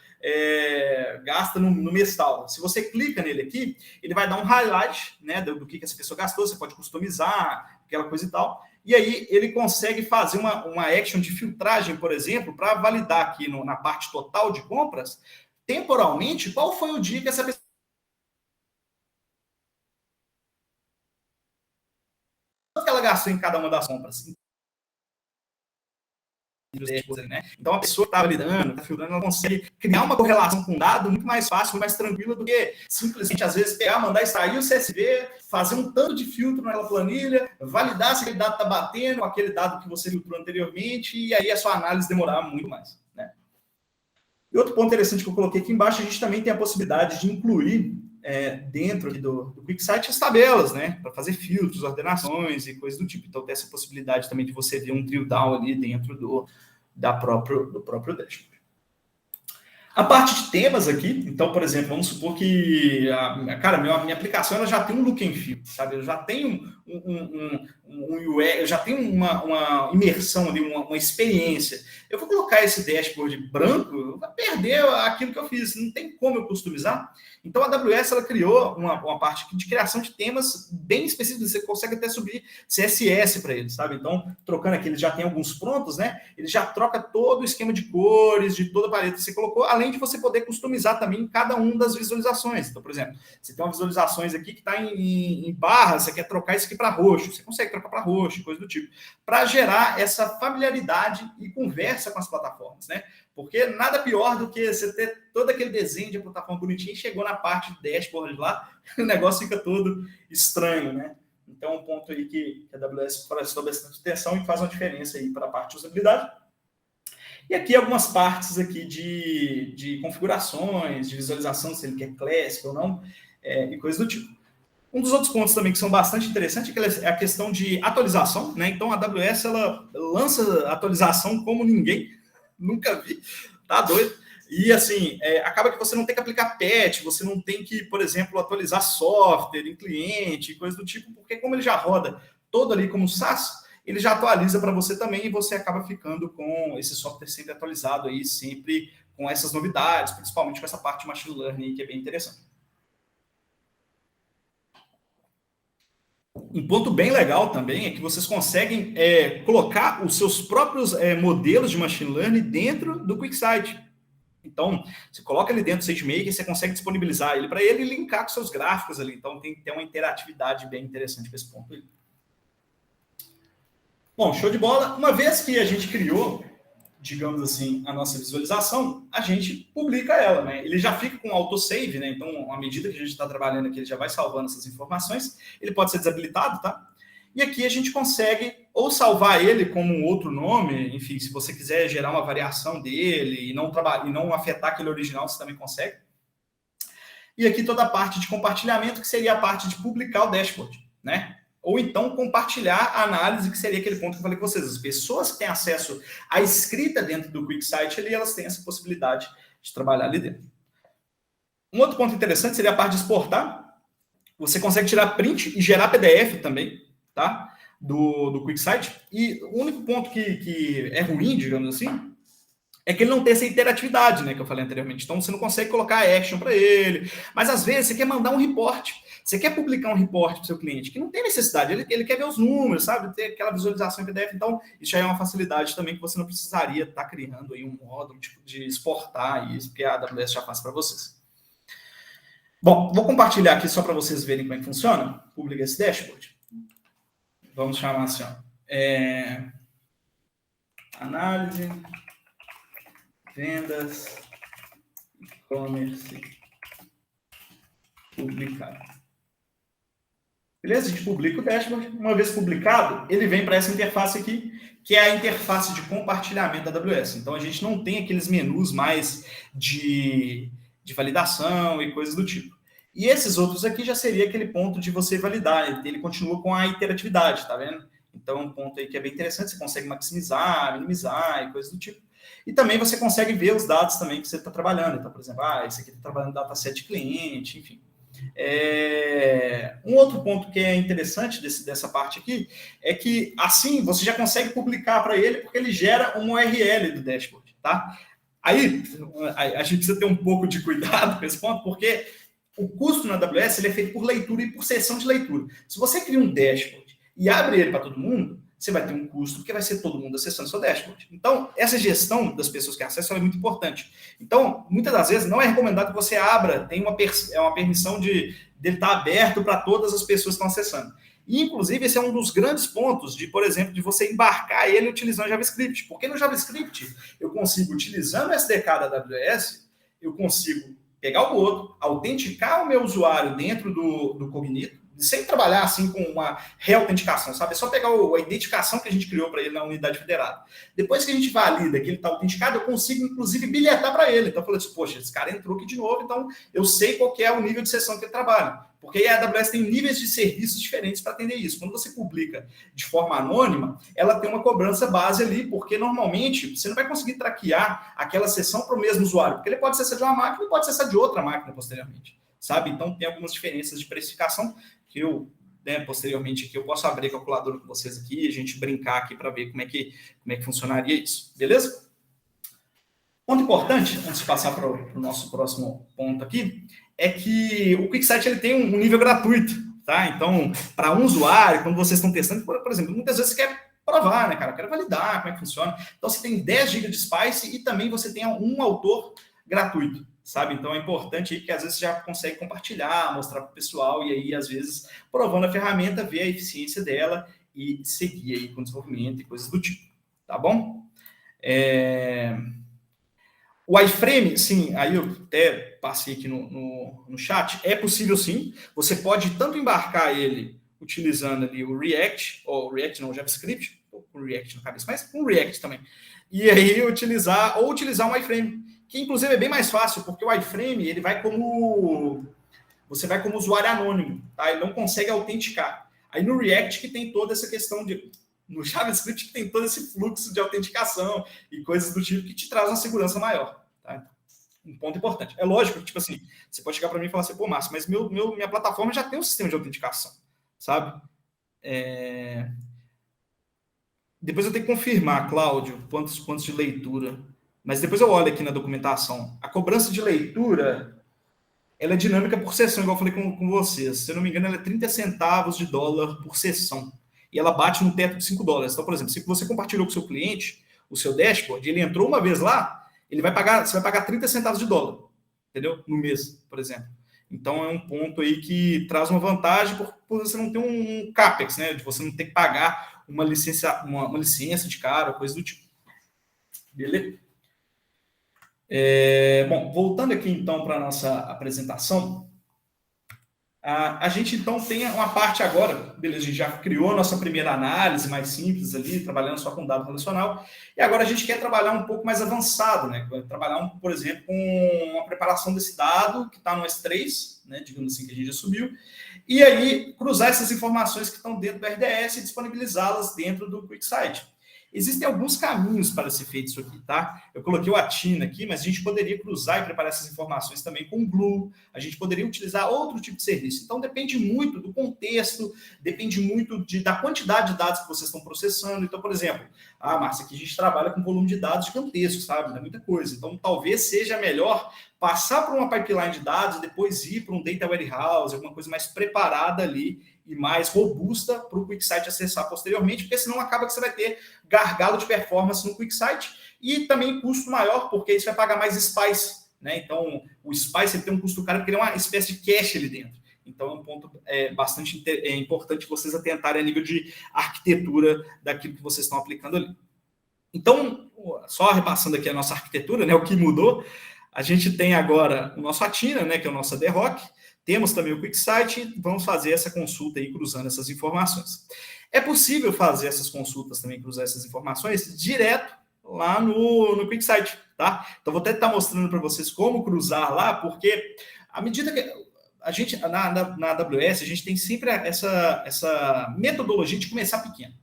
gasta no mês tal. Se você clica nele aqui, ele vai dar um highlight, né, do que essa pessoa gastou, você pode customizar, aquela coisa e tal. E aí ele consegue fazer uma action de filtragem, por exemplo, para validar aqui na parte total de compras, temporalmente, qual foi o dia que essa pessoa que ela gastou em cada uma das compras. Né? Então, a pessoa que está validando, está filtrando, ela consegue criar uma correlação com o dado muito mais fácil, muito mais tranquila do que simplesmente, às vezes, pegar, mandar extrair o CSV, fazer um tanto de filtro naquela planilha, validar se aquele dado está batendo com aquele dado que você filtrou anteriormente, e aí a sua análise demorar muito mais. Né? E outro ponto interessante que eu coloquei aqui embaixo, a gente também tem a possibilidade de incluir dentro do QuickSight as tabelas, né? Para fazer filtros, ordenações e coisas do tipo. Então, tem essa possibilidade também de você ver um drill down ali dentro do próprio dashboard. A parte de temas aqui, então, por exemplo, vamos supor que minha aplicação ela já tem um look and feel, sabe? Eu já tenho um UX, eu já tenho uma imersão ali, uma experiência. Eu vou colocar esse dashboard branco, vai perder aquilo que eu fiz, não tem como eu customizar. Então, a AWS ela criou uma parte de criação de temas bem específicos, você consegue até subir CSS para eles, sabe? Então, trocando aqui, ele já tem alguns prontos, né? Ele já troca todo o esquema de cores, de toda a paleta que você colocou, além de você poder customizar também cada uma das visualizações. Então, por exemplo, você tem uma visualizações aqui que está em barra, você quer trocar isso aqui para roxo, você consegue trocar para roxo, coisa do tipo, para gerar essa familiaridade e conversa com as plataformas, né? Porque nada pior do que você ter todo aquele desenho de plataforma bonitinho e chegou na parte de dashboard lá, o negócio fica todo estranho, né? Então, um ponto aí que a AWS prestou bastante atenção e faz uma diferença aí para a parte de usabilidade. E aqui algumas partes aqui de configurações, de visualização, se ele quer Classic ou não, e coisas do tipo. Um dos outros pontos também que são bastante interessantes é a questão de atualização, né? Então, a AWS, ela lança atualização como ninguém, nunca vi, tá doido? E, assim, acaba que você não tem que aplicar patch, você não tem que, por exemplo, atualizar software em cliente, coisas do tipo, porque como ele já roda todo ali como SaaS, ele já atualiza para você também e você acaba ficando com esse software sempre atualizado aí, sempre com essas novidades, principalmente com essa parte de machine learning que é bem interessante. Um ponto bem legal também é que vocês conseguem colocar os seus próprios modelos de machine learning dentro do QuickSight. Então, você coloca ali dentro do SageMaker, você consegue disponibilizar ele para ele e linkar com seus gráficos ali. Então, tem que ter uma interatividade bem interessante com esse ponto aí. Bom, show de bola. Uma vez que a gente criou, digamos assim, a nossa visualização, a gente publica ela, né? Ele já fica com autosave, né? Então, à medida que a gente está trabalhando aqui, ele já vai salvando essas informações. Ele pode ser desabilitado, tá? E aqui a gente consegue ou salvar ele como um outro nome, enfim, se você quiser gerar uma variação dele e não afetar aquele original, você também consegue. E aqui toda a parte de compartilhamento, que seria a parte de publicar o dashboard, né? Ou então compartilhar a análise, que seria aquele ponto que eu falei com vocês. As pessoas que têm acesso à escrita dentro do QuickSight, ali, elas têm essa possibilidade de trabalhar ali dentro. Um outro ponto interessante seria a parte de exportar. Você consegue tirar print e gerar PDF também, tá? Do QuickSight. E o único ponto que é ruim, digamos assim, é que ele não tem essa interatividade, né, que eu falei anteriormente. Então, você não consegue colocar action para ele. Mas, às vezes, você quer mandar um report. Você quer publicar um report para o seu cliente, que não tem necessidade. Ele quer ver os números, sabe? Ter aquela visualização em PDF. Então, isso já é uma facilidade também que você não precisaria estar criando aí um módulo tipo, de exportar isso, porque a AWS já faz para vocês. Bom, vou compartilhar aqui só para vocês verem como é que funciona. Publica esse dashboard. Vamos chamar assim, ó. Análise, vendas, e-commerce, publicar. Beleza? A gente publica o dashboard. Uma vez publicado, ele vem para essa interface aqui, que é a interface de compartilhamento da AWS. Então, a gente não tem aqueles menus mais de validação e coisas do tipo. E esses outros aqui já seria aquele ponto de você validar. Ele continua com a interatividade, tá vendo? Então, um ponto aí que é bem interessante, você consegue maximizar, minimizar e coisas do tipo. E também você consegue ver os dados também que você está trabalhando. Então, por exemplo, esse aqui está trabalhando dataset cliente, enfim. Um outro ponto que é interessante dessa parte aqui é que, assim, você já consegue publicar para ele, porque ele gera uma URL do dashboard, tá? Aí, a gente precisa ter um pouco de cuidado com esse ponto, porque o custo na AWS ele é feito por leitura e por sessão de leitura. Se você cria um dashboard e abre ele para todo mundo, você vai ter um custo, porque vai ser todo mundo acessando seu dashboard. Então, essa gestão das pessoas que acessam é muito importante. Então, muitas das vezes, não é recomendado que você abra, tem uma permissão dele estar aberto para todas as pessoas que estão acessando. E, inclusive, esse é um dos grandes pontos de, por exemplo, de você embarcar ele utilizando JavaScript. Porque no JavaScript, eu consigo, utilizando o SDK da AWS, eu consigo pegar o outro, autenticar o meu usuário dentro do Cognito, sem trabalhar assim com uma reautenticação, sabe? É só pegar a identificação que a gente criou para ele na unidade federada. Depois que a gente valida que ele está autenticado, eu consigo, inclusive, bilhetar para ele. Então, eu falei assim, poxa, esse cara entrou aqui de novo, então eu sei qual que é o nível de sessão que ele trabalha. Porque a AWS tem níveis de serviços diferentes para atender isso. Quando você publica de forma anônima, ela tem uma cobrança base ali, porque normalmente você não vai conseguir traquear aquela sessão para o mesmo usuário, porque ele pode acessar de uma máquina e pode acessar de outra máquina posteriormente, sabe? Então, tem algumas diferenças de precificação que eu, posteriormente, aqui eu posso abrir a calculadora com vocês aqui e a gente brincar aqui para ver como é que funcionaria isso, beleza? Ponto importante, antes de passar para o nosso próximo ponto aqui, é que o QuickSight ele tem um nível gratuito, tá? Então, para um usuário, quando vocês estão testando, por exemplo, muitas vezes você quer provar, né, cara? Quer validar como é que funciona. Então, você tem 10 GB de Spice e também você tem um autor gratuito, sabe? Então, é importante aí que às vezes você já consegue compartilhar, mostrar para o pessoal e aí, às vezes, provando a ferramenta, ver a eficiência dela e seguir aí com o desenvolvimento e coisas do tipo, tá bom? O iframe, sim, aí eu até passei aqui no chat, é possível sim, você pode tanto embarcar ele utilizando ali o React, ou React não, o JavaScript, com React na cabeça, mas com React também, e aí utilizar um iframe, que inclusive é bem mais fácil, porque o iframe, ele vai você vai como usuário anônimo, tá? Ele não consegue autenticar. Aí no React que tem toda essa questão no JavaScript que tem todo esse fluxo de autenticação e coisas do tipo que te traz uma segurança maior. Tá? Um ponto importante. É lógico que, tipo assim, você pode chegar para mim e falar assim, pô, Márcio, mas minha plataforma já tem um sistema de autenticação, sabe? Depois eu tenho que confirmar, Cláudio, quantos de leitura. Mas depois eu olho aqui na documentação. A cobrança de leitura, ela é dinâmica por sessão, igual eu falei com vocês. Se eu não me engano, ela é 30 centavos de dólar por sessão. E ela bate no teto de $5. Então, por exemplo, se você compartilhou com o seu cliente o seu dashboard, ele entrou uma vez lá, você vai pagar 30 centavos de dólar, entendeu? No mês, por exemplo. Então, é um ponto aí que traz uma vantagem por você não ter um CAPEX, né? De você não ter que pagar uma licença de cara, coisa do tipo. Beleza? Bom, voltando aqui, então, para a nossa apresentação, A gente, então, tem uma parte agora, beleza, a gente já criou a nossa primeira análise mais simples ali, trabalhando só com dado relacional, e agora a gente quer trabalhar um pouco mais avançado, né? Trabalhar, por exemplo, com a preparação desse dado, que está no S3, né, digamos assim, que a gente já subiu, e aí cruzar essas informações que estão dentro do RDS e disponibilizá-las dentro do QuickSight. Existem alguns caminhos para ser feito isso aqui, tá? Eu coloquei o Athena aqui, mas a gente poderia cruzar e preparar essas informações também com o Glue, a gente poderia utilizar outro tipo de serviço. Então, depende muito do contexto, depende muito da quantidade de dados que vocês estão processando. Então, por exemplo, Márcia, aqui a gente trabalha com volume de dados gigantesco, sabe? Não é muita coisa. Então, talvez seja melhor passar por uma pipeline de dados, depois ir para um data warehouse, alguma coisa mais preparada ali e mais robusta para o QuickSight acessar posteriormente, porque senão acaba que você vai ter gargalo de performance no QuickSight e também custo maior, porque aí você vai pagar mais SPICE, né? Então, o SPICE tem um custo caro porque ele é uma espécie de cache ali dentro. Então, é um ponto bastante importante vocês atentarem a nível de arquitetura daquilo que vocês estão aplicando ali. Então, só repassando aqui a nossa arquitetura, né, o que mudou, a gente tem agora o nosso Athena, né, que é o nosso ADRock, temos também o QuickSight, vamos fazer essa consulta aí cruzando essas informações. É possível fazer essas consultas também, cruzar essas informações direto lá no QuickSight, tá? Então, vou até estar mostrando para vocês como cruzar lá, porque à medida que a gente, na AWS, a gente tem sempre essa metodologia de começar pequeno.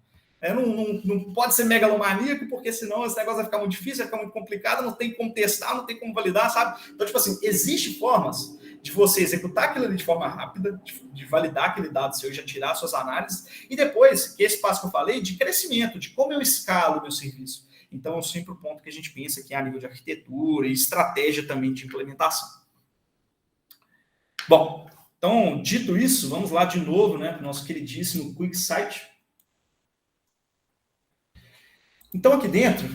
Não pode ser megalomaníaco, porque senão esse negócio vai ficar muito difícil, vai ficar muito complicado, não tem como testar, não tem como validar, sabe? Então, tipo assim, existem formas de você executar aquilo ali de forma rápida, de validar aquele dado seu, já tirar suas análises, e depois, que esse passo que eu falei, de crescimento, de como eu escalo o meu serviço. Então, é sempre o ponto que a gente pensa aqui a nível de arquitetura e estratégia também de implementação. Bom, então, dito isso, vamos lá de novo, né, para o nosso queridíssimo QuickSight. Então, aqui dentro,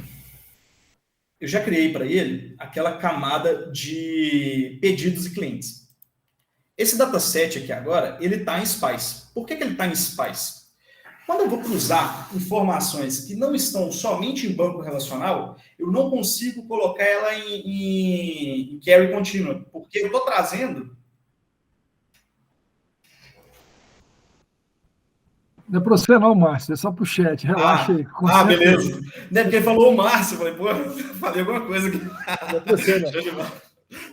eu já criei para ele aquela camada de pedidos e clientes. Esse dataset aqui agora, ele está em SPICE. Por que ele está em SPICE? Quando eu vou cruzar informações que não estão somente em banco relacional, eu não consigo colocar ela em query contínua, porque eu estou trazendo... Não é para você não, Márcio, é só para o chat, relaxa aí. Beleza. Não é porque falou o Márcio, eu falei, pô, falei alguma coisa aqui. Não é para você não.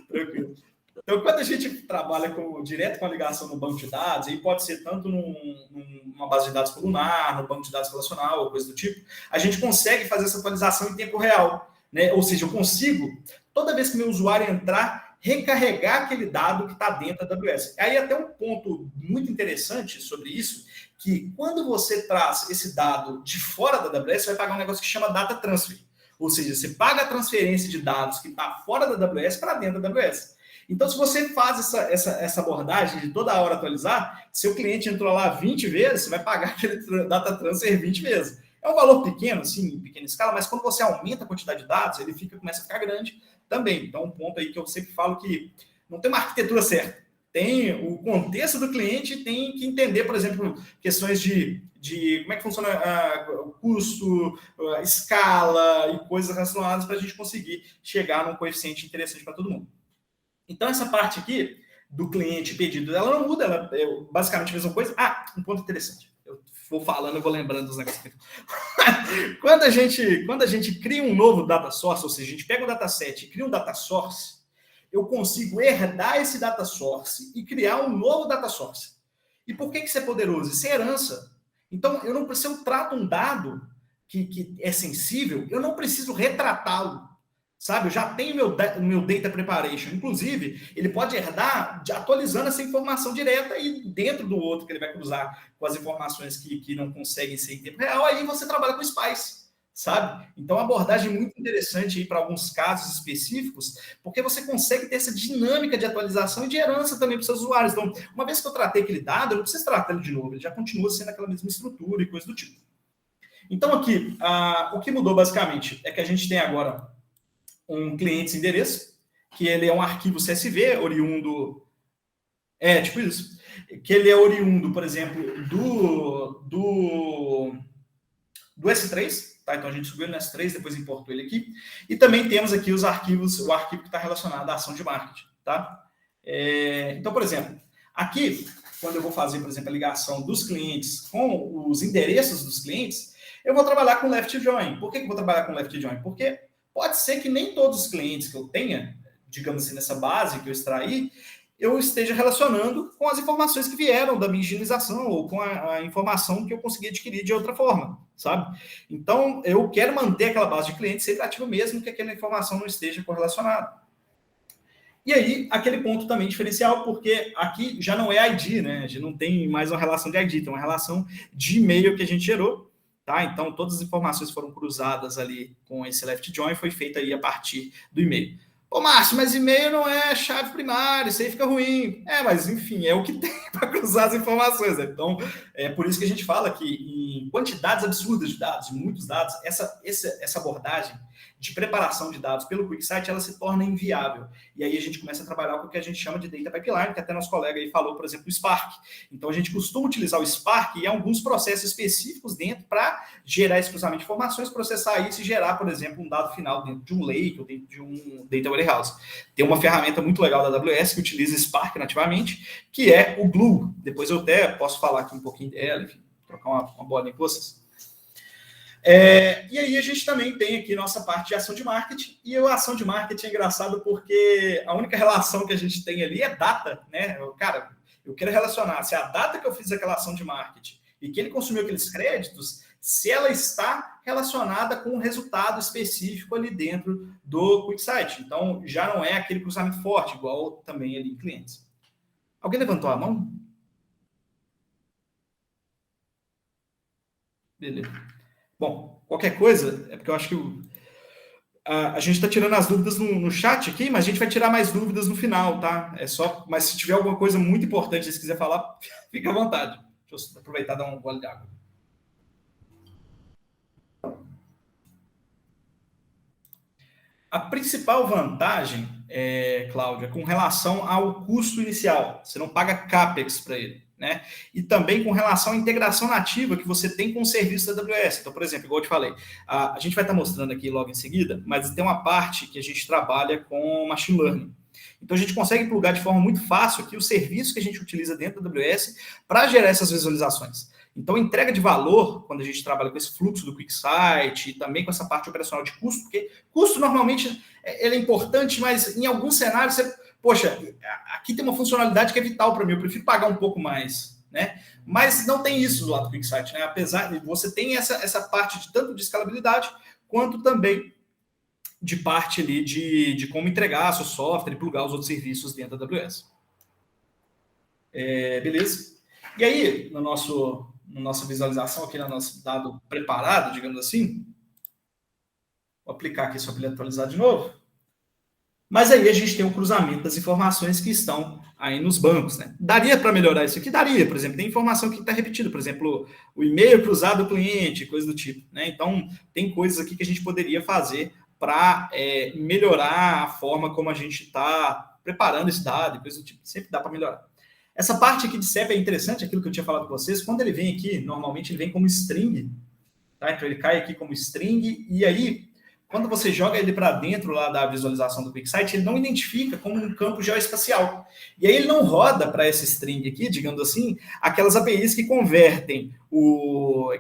Tranquilo. Então, quando a gente trabalha direto com a ligação no banco de dados, aí pode ser tanto numa base de dados columnar, no banco de dados relacional, ou coisa do tipo, a gente consegue fazer essa atualização em tempo real, né? Ou seja, eu consigo, toda vez que meu usuário entrar, recarregar aquele dado que está dentro da AWS. Aí até um ponto muito interessante sobre isso, que quando você traz esse dado de fora da AWS, você vai pagar um negócio que chama data transfer. Ou seja, você paga a transferência de dados que está fora da AWS para dentro da AWS. Então, se você faz essa abordagem de toda hora atualizar, seu cliente entrou lá 20 vezes, você vai pagar aquele data transfer 20 vezes. É um valor pequeno, assim, em pequena escala, mas quando você aumenta a quantidade de dados, ele começa a ficar grande também. Então, um ponto aí que eu sempre falo que não tem uma arquitetura certa. Tem o contexto do cliente, tem que entender, por exemplo, questões de como é que funciona o custo, a escala e coisas relacionadas para a gente conseguir chegar num coeficiente interessante para todo mundo. Então, essa parte aqui do cliente pedido, ela não muda, ela é basicamente a mesma coisa. Um ponto interessante. Eu vou falando, eu vou lembrando dos negócios aqui. Quando a gente cria um novo data source, ou seja, a gente pega o dataset e cria um data source, eu consigo herdar esse data source e criar um novo data source. E por que isso é poderoso? Isso é herança. Então, se eu trato um dado que é sensível, eu não preciso retratá-lo. Sabe, eu já tenho meu data preparation. Inclusive, ele pode herdar atualizando essa informação direta e dentro do outro que ele vai cruzar com as informações que não conseguem ser em tempo real, aí você trabalha com SPICE, sabe? Então, uma abordagem muito interessante para alguns casos específicos, porque você consegue ter essa dinâmica de atualização e de herança também para os seus usuários. Então, uma vez que eu tratei aquele dado, eu não preciso tratar ele de novo, ele já continua sendo aquela mesma estrutura e coisa do tipo. Então, aqui, o que mudou basicamente é que a gente tem agora um cliente sem endereço, que ele é um arquivo CSV oriundo... tipo isso. Que ele é oriundo, por exemplo, do S3, tá? Então a gente subiu ele no S3, depois importou ele aqui. E também temos aqui os arquivos, o arquivo que está relacionado à ação de marketing, tá? Então, por exemplo, aqui quando eu vou fazer, por exemplo, a ligação dos clientes com os endereços dos clientes, eu vou trabalhar com left join. Por que eu vou trabalhar com left join? Porque pode ser que nem todos os clientes que eu tenha, digamos assim, nessa base que eu extraí, eu esteja relacionando com as informações que vieram da minha higienização ou com a informação que eu consegui adquirir de outra forma, sabe? Então, eu quero manter aquela base de clientes sempre ativa mesmo que aquela informação não esteja correlacionada. E aí, aquele ponto também diferencial, porque aqui já não é ID, né? A gente não tem mais uma relação de ID, tem uma relação de e-mail que a gente gerou, tá? Então, todas as informações foram cruzadas ali com esse left join, foi feita aí a partir do e-mail. Ô, Márcio, mas e-mail não é chave primária, isso aí fica ruim. Mas enfim, é o que tem para cruzar as informações, né? Então, é por isso que a gente fala que em quantidades absurdas de dados, muitos dados, essa abordagem de preparação de dados pelo QuickSight, ela se torna inviável. E aí a gente começa a trabalhar com o que a gente chama de Data Pipeline, que até nosso colega aí falou, por exemplo, o Spark. Então, a gente costuma utilizar o Spark e alguns processos específicos dentro para gerar esse cruzamento de informações, processar isso e gerar, por exemplo, um dado final dentro de um lake ou dentro de um Data Warehouse. Tem uma ferramenta muito legal da AWS que utiliza Spark nativamente, que é o Glue. Depois eu até posso falar aqui um pouquinho dela, enfim, trocar uma bolinha com vocês. E aí a gente também tem aqui nossa parte de ação de marketing, e a ação de marketing é engraçado porque a única relação que a gente tem ali é data, né? Eu quero relacionar se a data que eu fiz aquela ação de marketing e que ele consumiu aqueles créditos, se ela está relacionada com um resultado específico ali dentro do QuickSight. Então, já não é aquele cruzamento forte, igual também ali em clientes. Alguém levantou a mão? Beleza. Bom, qualquer coisa, é porque eu acho que a gente está tirando as dúvidas no chat aqui, mas a gente vai tirar mais dúvidas no final, tá? Mas se tiver alguma coisa muito importante, se quiser falar, fica à vontade. Deixa eu aproveitar e dar um gole de água. A principal vantagem, Cláudia, com relação ao custo inicial, você não paga CAPEX para ele, né? E também com relação à integração nativa que você tem com o serviço da AWS. Então, por exemplo, igual eu te falei, a gente vai estar mostrando aqui logo em seguida, mas tem uma parte que a gente trabalha com machine learning. Então, a gente consegue plugar de forma muito fácil aqui o serviço que a gente utiliza dentro da AWS para gerar essas visualizações. Então, entrega de valor, quando a gente trabalha com esse fluxo do QuickSight e também com essa parte operacional de custo, porque custo normalmente ele é importante, mas em alguns cenários, aqui tem uma funcionalidade que é vital para mim, eu prefiro pagar um pouco mais, né? Mas não tem isso do lado do QuickSight, né? Apesar de você tem essa parte de tanto de escalabilidade, quanto também de parte ali de como entregar seu software e plugar os outros serviços dentro da AWS. Beleza? E aí, na nossa visualização, aqui no nosso dado preparado, digamos assim, vou aplicar aqui só para ele atualizar de novo. Mas aí a gente tem um cruzamento das informações que estão aí nos bancos, né? Daria para melhorar isso aqui? Daria, por exemplo, tem informação que está repetida, por exemplo, o e-mail cruzado do cliente, coisa do tipo, né? Então, tem coisas aqui que a gente poderia fazer para melhorar a forma como a gente está preparando esse dado, coisa do tipo, sempre dá para melhorar. Essa parte aqui de CEP é interessante, aquilo que eu tinha falado com vocês, quando ele vem aqui, normalmente ele vem como string, tá? Então ele cai aqui como string, e aí, quando você joga ele para dentro lá da visualização do QuickSight, ele não identifica como um campo geoespacial. E aí ele não roda para essa string aqui, digamos assim, aquelas APIs que convertem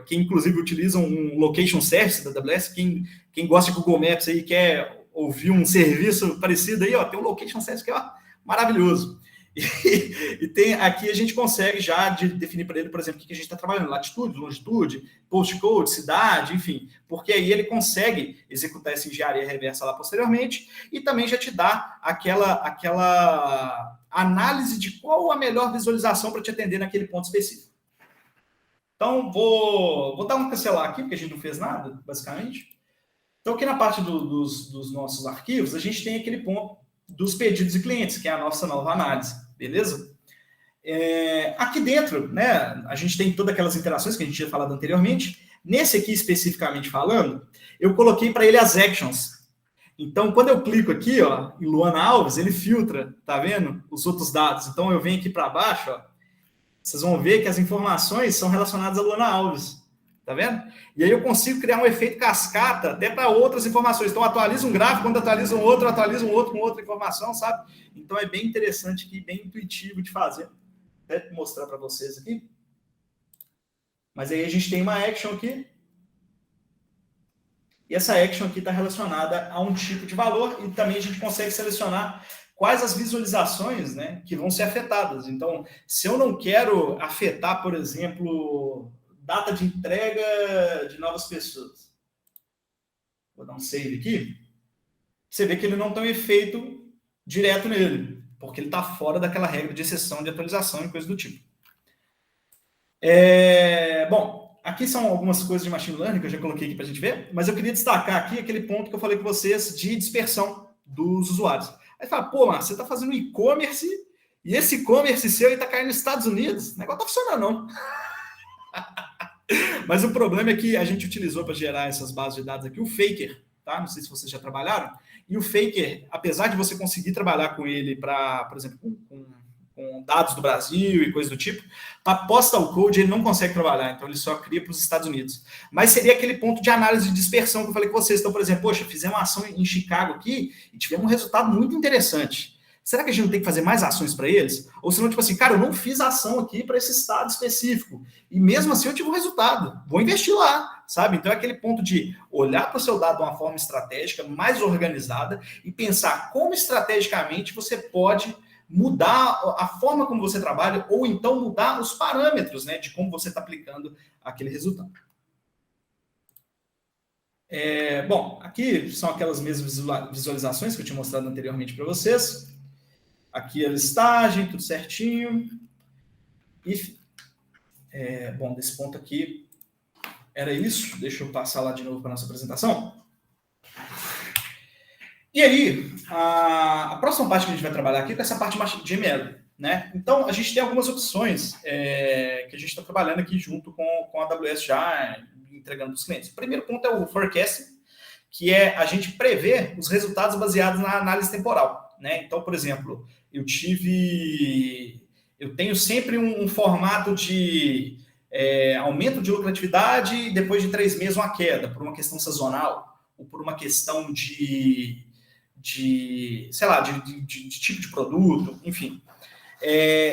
que inclusive utilizam um location service da AWS, quem gosta de Google Maps aí quer ouvir um serviço parecido aí, tem um location service que é maravilhoso. E tem aqui a gente consegue já definir para ele, por exemplo, o que a gente está trabalhando, latitude, longitude, postcode, cidade, enfim, porque aí ele consegue executar essa engenharia reversa lá posteriormente e também já te dá aquela análise de qual a melhor visualização para te atender naquele ponto específico. Então, vou dar um cancelar aqui, porque a gente não fez nada, basicamente. Então, aqui na parte dos nossos arquivos, a gente tem aquele ponto dos pedidos de clientes, que é a nossa nova análise. Beleza? Aqui dentro, né, a gente tem todas aquelas interações que a gente tinha falado anteriormente. Nesse aqui, especificamente falando, eu coloquei para ele as actions. Então, quando eu clico aqui, em Luana Alves, ele filtra, tá vendo? Os outros dados. Então, eu venho aqui para baixo, vocês vão ver que as informações são relacionadas a Luana Alves. Tá vendo? E aí eu consigo criar um efeito cascata até para outras informações. Então, atualiza um gráfico, quando atualiza um outro com outra informação, sabe? Então, é bem interessante aqui, bem intuitivo de fazer. até mostrar para vocês aqui. Mas aí a gente tem uma action aqui. E essa action aqui está relacionada a um tipo de valor e também a gente consegue selecionar quais as visualizações, né, que vão ser afetadas. Então, se eu não quero afetar, por exemplo, data de entrega de novas pessoas. Vou dar um save aqui. Você vê que ele não tem um efeito direto nele, porque ele está fora daquela regra de exceção de atualização e coisa do tipo. Bom, aqui são algumas coisas de machine learning que eu já coloquei aqui para a gente ver, mas eu queria destacar aqui aquele ponto que eu falei com vocês de dispersão dos usuários. Aí fala, pô, Márcio, você está fazendo e-commerce e esse e-commerce seu está caindo nos Estados Unidos. O negócio não está funcionando, não. Mas o problema é que a gente utilizou para gerar essas bases de dados aqui o Faker, tá? Não sei se vocês já trabalharam. E o Faker, apesar de você conseguir trabalhar com ele para, por exemplo, com dados do Brasil e coisa do tipo, para postal code ele não consegue trabalhar, então ele só cria para os Estados Unidos. Mas seria aquele ponto de análise de dispersão que eu falei com vocês. Então, por exemplo, poxa, fizemos uma ação em Chicago aqui e tivemos um resultado muito interessante. Será que a gente não tem que fazer mais ações para eles? Ou senão, tipo assim, cara, eu não fiz ação aqui para esse estado específico. E mesmo assim eu tive um resultado. Vou investir lá, sabe? Então é aquele ponto de olhar para o seu dado de uma forma estratégica, mais organizada, e pensar como estrategicamente você pode mudar a forma como você trabalha, ou então mudar os parâmetros, né, de como você está aplicando aquele resultado. Bom, aqui são aquelas mesmas visualizações que eu tinha mostrado anteriormente para vocês. Aqui a listagem, tudo certinho. E, bom, desse ponto aqui era isso. Deixa eu passar lá de novo para a nossa apresentação. E aí, a próxima parte que a gente vai trabalhar aqui é essa parte de ML, né? Então, a gente tem algumas opções que a gente está trabalhando aqui junto com a AWS já entregando para os clientes. O primeiro ponto é o forecasting, que é a gente prever os resultados baseados na análise temporal, né? Então, por exemplo, eu tenho sempre um formato de aumento de lucratividade e depois de 3 meses uma queda, por uma questão sazonal, ou por uma questão de tipo de produto, enfim.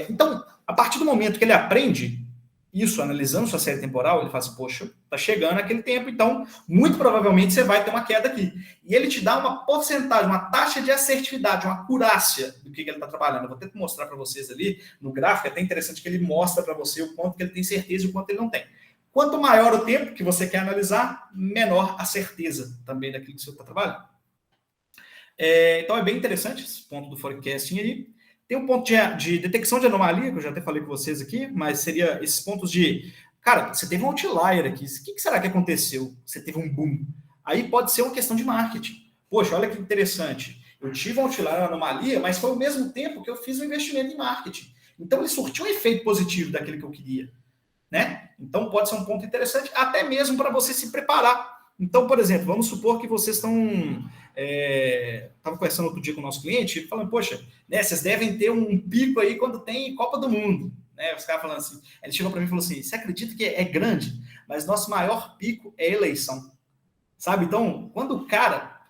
Então, a partir do momento que ele aprende isso, analisando sua série temporal, ele fala assim, poxa, tá chegando aquele tempo, então, muito provavelmente você vai ter uma queda aqui. E ele te dá uma porcentagem, uma taxa de assertividade, uma acurácia do que ele está trabalhando. Eu vou tentar mostrar para vocês ali no gráfico, é até interessante que ele mostra para você o quanto que ele tem certeza e o quanto ele não tem. Quanto maior o tempo que você quer analisar, menor a certeza também daquilo que você está trabalhando. Então, é bem interessante esse ponto do forecasting aí. Tem um ponto de detecção de anomalia, que eu já até falei com vocês aqui, mas seria esses pontos de... Cara, você teve um outlier aqui. O que será que aconteceu? Você teve um boom. Aí pode ser uma questão de marketing. Poxa, olha que interessante. Eu tive um outlier, uma anomalia, mas foi ao mesmo tempo que eu fiz um investimento em marketing. Então, ele surtiu um efeito positivo daquele que eu queria, né? Então, pode ser um ponto interessante, até mesmo para você se preparar. Então, por exemplo, vamos supor que vocês estão... Estava conversando outro dia com o nosso cliente, falando, poxa, né, vocês devem ter um pico aí quando tem Copa do Mundo. Né? Os caras falando assim, ele chegou para mim e falou assim, você acredita que é grande, mas nosso maior pico é eleição. Sabe? Então, quando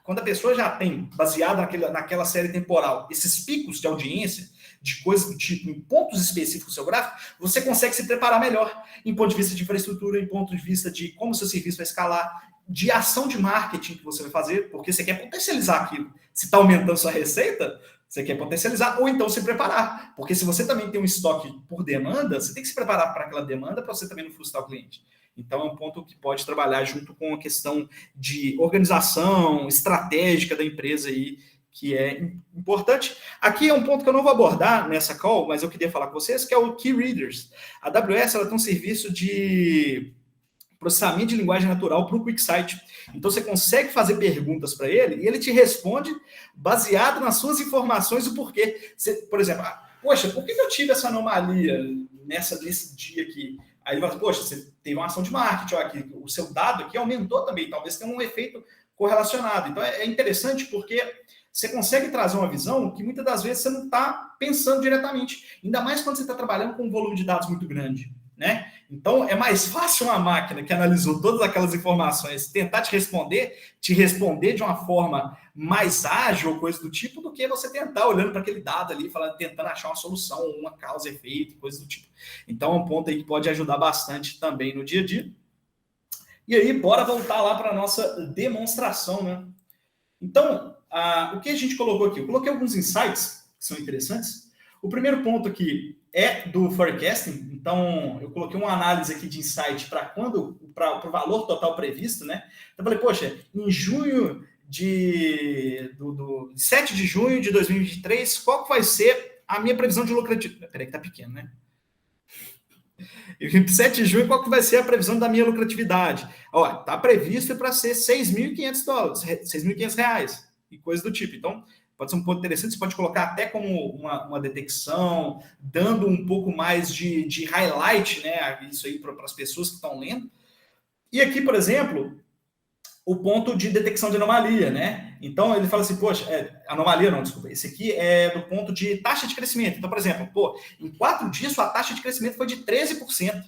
a pessoa já tem, baseado naquela série temporal, esses picos de audiência, de coisas do tipo, em pontos específicos do seu gráfico, você consegue se preparar melhor, em ponto de vista de infraestrutura, em ponto de vista de como o seu serviço vai escalar, de ação de marketing que você vai fazer, porque você quer potencializar aquilo. Se está aumentando sua receita, você quer potencializar, ou então se preparar. Porque se você também tem um estoque por demanda, você tem que se preparar para aquela demanda para você também não frustrar o cliente. Então, é um ponto que pode trabalhar junto com a questão de organização estratégica da empresa aí, que é importante. Aqui é um ponto que eu não vou abordar nessa call, mas eu queria falar com vocês, que é o Key Readers. A AWS ela tem um serviço de processamento de linguagem natural para o QuickSight. Então, você consegue fazer perguntas para ele e ele te responde baseado nas suas informações o porquê. Você, por exemplo, poxa, por que eu tive essa anomalia nesse dia aqui? Aí ele fala, poxa, você teve uma ação de marketing, ó, aqui, o seu dado aqui aumentou também, talvez tenha um efeito correlacionado. Então, é interessante porque você consegue trazer uma visão que muitas das vezes você não está pensando diretamente, ainda mais quando você está trabalhando com um volume de dados muito grande, né? Então, é mais fácil uma máquina que analisou todas aquelas informações tentar te responder de uma forma mais ágil ou coisa do tipo do que você tentar olhando para aquele dado ali, falando, tentando achar uma solução, uma causa, efeito, coisa do tipo. Então é um ponto aí que pode ajudar bastante também no dia a dia. E aí, bora voltar lá para a nossa demonstração, né? Então, o que a gente colocou aqui? Eu coloquei alguns insights que são interessantes. O primeiro ponto aqui é do forecasting. Então, eu coloquei uma análise aqui de insight para o valor total previsto, né? Então, eu falei, poxa, em junho 7 de junho de 2023, qual que vai ser a minha previsão de lucratividade? Peraí que tá pequeno, né? Em 7 de junho, qual que vai ser a previsão da minha lucratividade? Ó, tá previsto para ser $6.500, R$6.500 e coisa do tipo. Então, pode ser um ponto interessante, você pode colocar até como uma detecção, dando um pouco mais de highlight, né? Isso aí para as pessoas que estão lendo. E aqui, por exemplo, o ponto de detecção de anomalia, né? Então, ele fala assim, poxa, anomalia não, desculpa, esse aqui é do ponto de taxa de crescimento. Então, por exemplo, em 4 dias, sua taxa de crescimento foi de 13%.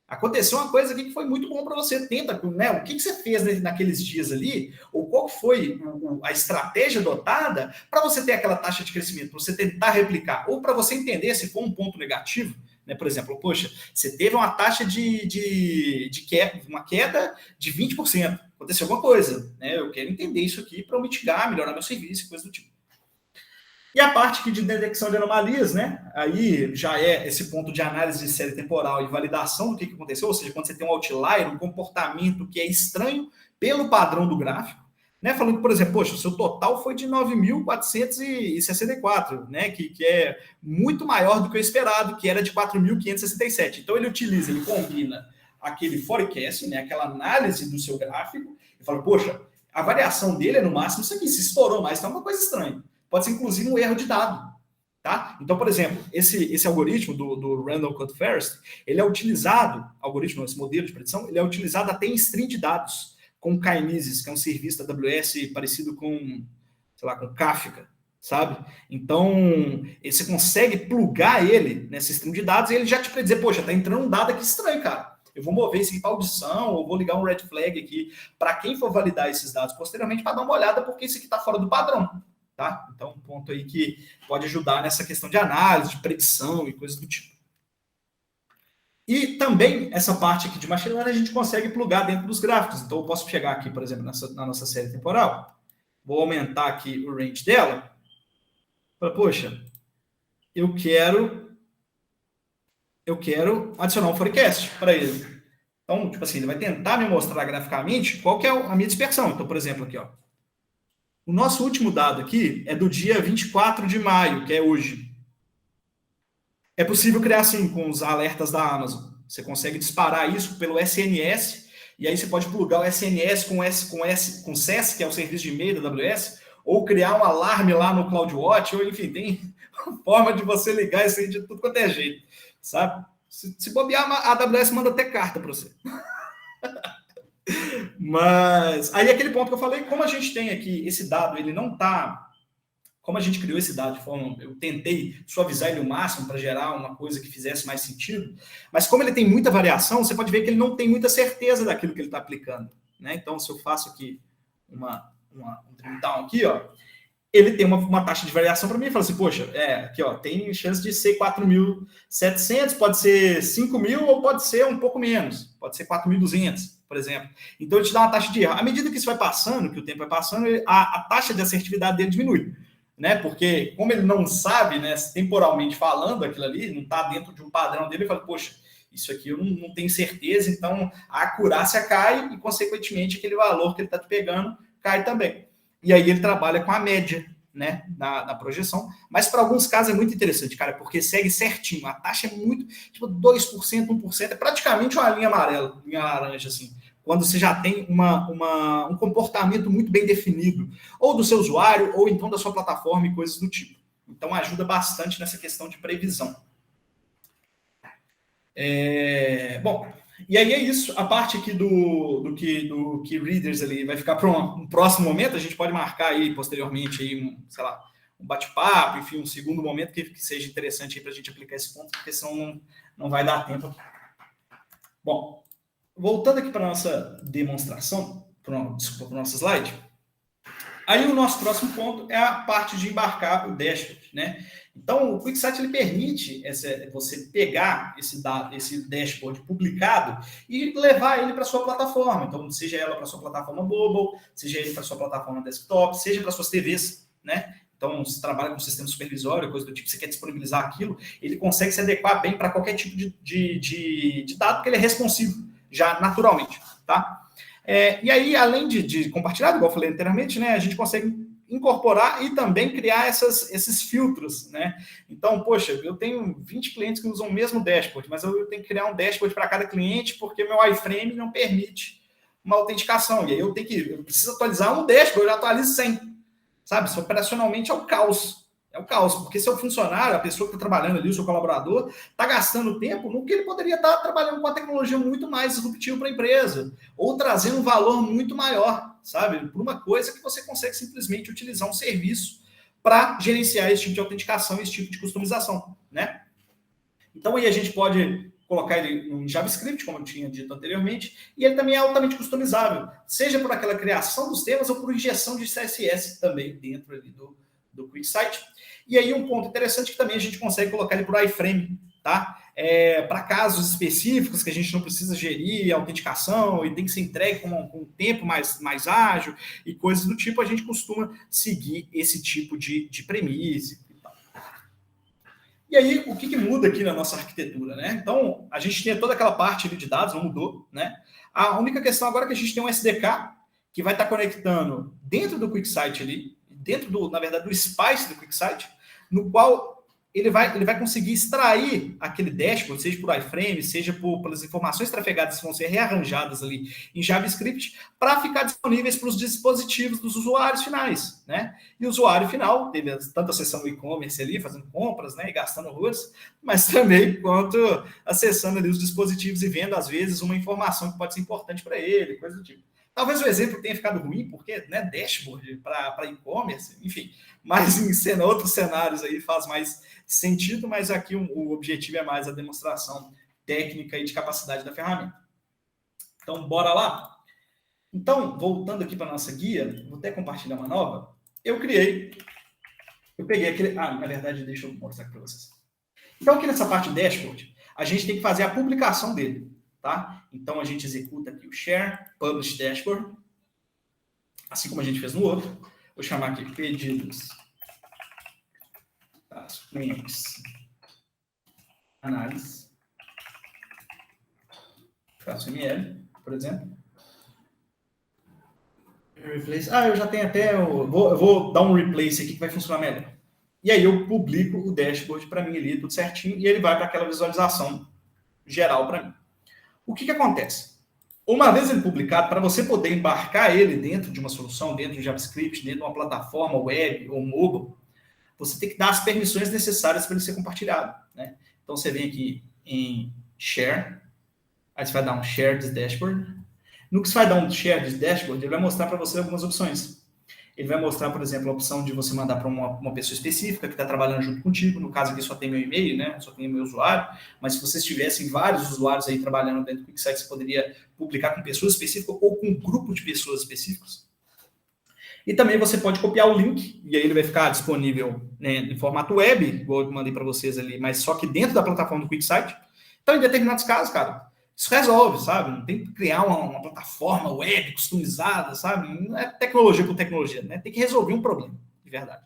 Aconteceu uma coisa aqui que foi muito bom para você. Tenta, né? O que você fez naqueles dias ali, ou qual foi a estratégia adotada para você ter aquela taxa de crescimento, para você tentar replicar, ou para você entender se for um ponto negativo, né? Por exemplo, poxa, você teve uma taxa de queda, uma queda de 20%. Aconteceu alguma coisa, né? Eu quero entender isso aqui para mitigar, melhorar meu serviço, coisa do tipo. E a parte aqui de detecção de anomalias, né? Aí já é esse ponto de análise de série temporal e validação do que aconteceu, ou seja, quando você tem um outlier, um comportamento que é estranho pelo padrão do gráfico, né? Falando que, por exemplo, poxa, o seu total foi de 9.464, né? Que é muito maior do que o esperado, que era de 4.567. Então ele combina aquele forecast, né? Aquela análise do seu gráfico, e fala, poxa, a variação dele é no máximo isso aqui, se estourou mais, tá uma coisa estranha. Pode ser, inclusive, um erro de dado. Tá? Então, por exemplo, esse algoritmo do Randall Cut First, ele é utilizado, esse modelo de predição, ele é utilizado até em stream de dados, com Kinesis, que é um serviço da AWS parecido com, sei lá, com Kafka, sabe? Então, você consegue plugar ele nesse stream de dados e ele já te predizer, poxa, tá entrando um dado aqui estranho, cara. Eu vou mover isso aqui para audição, ou vou ligar um red flag aqui para quem for validar esses dados posteriormente para dar uma olhada, porque isso aqui está fora do padrão. Tá? Então, um ponto aí que pode ajudar nessa questão de análise, de predição e coisas do tipo. E também, essa parte aqui de machine learning, a gente consegue plugar dentro dos gráficos. Então, eu posso chegar aqui, por exemplo, na nossa série temporal, vou aumentar aqui o range dela, poxa, eu quero adicionar um forecast para ele. Então, tipo assim, ele vai tentar me mostrar graficamente qual que é a minha dispersão. Então, por exemplo, aqui, ó. O nosso último dado aqui é do dia 24 de maio, que é hoje. É possível criar assim com os alertas da Amazon. Você consegue disparar isso pelo SNS, e aí você pode plugar o SNS com SES, que é o serviço de e-mail da AWS, ou criar um alarme lá no CloudWatch, ou enfim, tem forma de você ligar isso aí de tudo quanto é jeito, sabe? Se bobear, a AWS manda até carta para você. Mas aí aquele ponto que eu falei, como a gente tem aqui esse dado, ele não está, como a gente criou esse dado de forma, eu tentei suavizar ele o máximo para gerar uma coisa que fizesse mais sentido, mas como ele tem muita variação, você pode ver que ele não tem muita certeza daquilo que ele está aplicando, né? Então, se eu faço aqui um drill down aqui, ó, ele tem uma taxa de variação para mim e fala assim, poxa, aqui ó, tem chance de ser 4.700, pode ser 5.000 ou pode ser um pouco menos, pode ser 4.200, por exemplo. Então ele te dá uma taxa de erro. À medida que isso vai passando, que o tempo vai passando, a taxa de assertividade dele diminui, né? Porque como ele não sabe, né, temporalmente falando aquilo ali, não está dentro de um padrão dele, ele fala, poxa, isso aqui eu não tenho certeza, então a acurácia cai e, consequentemente, aquele valor que ele está te pegando cai também. E aí ele trabalha com a média, né, da projeção. Mas para alguns casos é muito interessante, cara, porque segue certinho. A taxa é muito, tipo, 2%, 1%, é praticamente uma linha amarela, linha laranja, assim. Quando você já tem um comportamento muito bem definido, ou do seu usuário, ou então da sua plataforma e coisas do tipo. Então ajuda bastante nessa questão de previsão. Bom, e aí é isso. A parte aqui do Key Readers ali vai ficar para um próximo momento. A gente pode marcar aí posteriormente aí sei lá, um bate-papo, enfim, um segundo momento que seja interessante para a gente aplicar esse ponto, porque senão não vai dar tempo. Bom, voltando aqui para a nossa demonstração, desculpa, para o nosso slide, Aí o nosso próximo ponto é a parte de embarcar o dashboard, né? Então, o QuickSight ele permite você pegar esse dashboard publicado e levar ele para sua plataforma. Então, seja ela para sua plataforma mobile, seja ele para sua plataforma desktop, seja para suas TVs, né? Então, se trabalha com sistema supervisório, coisa do tipo, você quer disponibilizar aquilo, ele consegue se adequar bem para qualquer tipo de dado, porque ele é responsivo, já naturalmente, tá? E aí, além de compartilhar, igual eu falei anteriormente, né, a gente consegue incorporar e também criar esses filtros, né? Então, poxa, eu tenho 20 clientes que usam o mesmo dashboard, mas eu tenho que criar um dashboard para cada cliente porque meu iframe não permite uma autenticação. E aí eu preciso atualizar um dashboard, eu atualizo 100, sabe? Isso operacionalmente é o caos. É o caos, porque seu funcionário, a pessoa que está trabalhando ali, o seu colaborador, está gastando tempo no que ele poderia estar trabalhando com uma tecnologia muito mais disruptiva para a empresa, ou trazendo um valor muito maior, sabe? Por uma coisa que você consegue simplesmente utilizar um serviço para gerenciar esse tipo de autenticação, esse tipo de customização, né? Então aí a gente pode colocar ele em JavaScript, como eu tinha dito anteriormente, e ele também é altamente customizável, seja por aquela criação dos temas ou por injeção de CSS também dentro ali do QuickSight. E aí um ponto interessante que também a gente consegue colocar ele por iframe, tá? Para casos específicos que a gente não precisa gerir a autenticação e tem que ser entregue com um tempo mais ágil e coisas do tipo, a gente costuma seguir esse tipo de premissa. E aí, o que muda aqui na nossa arquitetura, né? Então, a gente tinha toda aquela parte ali de dados, não mudou, né? A única questão agora é que a gente tem um SDK que vai estar conectando dentro do QuickSight ali, na verdade, do Spice do QuickSight, no qual ele vai conseguir extrair aquele dashboard, seja por iframe, seja pelas informações trafegadas que vão ser rearranjadas ali em JavaScript, para ficar disponíveis para os dispositivos dos usuários finais, né? E o usuário final teve tanto acessando o e-commerce ali, fazendo compras, né, e gastando horrores, mas também quanto acessando ali os dispositivos e vendo, às vezes, uma informação que pode ser importante para ele, coisa do tipo. Talvez o exemplo tenha ficado ruim, porque, né, dashboard para e-commerce, enfim, mas em outros cenários aí faz mais sentido, mas aqui o objetivo é mais a demonstração técnica e de capacidade da ferramenta. Então, bora lá? Então, voltando aqui para a nossa guia, vou até compartilhar uma nova. Eu peguei aquele... na verdade, deixa eu mostrar aqui para vocês. Então, aqui nessa parte dashboard, a gente tem que fazer a publicação dele, tá? Então, a gente executa aqui o share, publish dashboard, assim como a gente fez no outro. Vou chamar aqui pedidos das clientes análise. Faço ML, por exemplo. Replace. Eu já tenho até... Eu vou dar um replace aqui que vai funcionar melhor. E aí eu publico o dashboard para mim ali, tudo certinho, e ele vai para aquela visualização geral para mim. O que acontece? Uma vez ele publicado, para você poder embarcar ele dentro de uma solução, dentro de JavaScript, dentro de uma plataforma web ou mobile, você tem que dar as permissões necessárias para ele ser compartilhado, né? Então você vem aqui em Share, aí você vai dar um Share this Dashboard. No que você vai dar um Share this Dashboard, ele vai mostrar para você algumas opções. Ele vai mostrar, por exemplo, a opção de você mandar para uma pessoa específica que está trabalhando junto contigo. No caso aqui só tem meu e-mail, né? Só tem meu usuário. Mas se vocês tivessem vários usuários aí trabalhando dentro do QuickSight, você poderia publicar com pessoas específicas ou com um grupo de pessoas específicas. E também você pode copiar o link, e aí ele vai ficar disponível, né, em formato web, igual eu mandei para vocês ali, mas só que dentro da plataforma do QuickSight. Então, em determinados casos, cara, isso resolve, sabe? Não tem que criar uma plataforma web customizada, sabe? Não é tecnologia por tecnologia, né? Tem que resolver um problema, de verdade.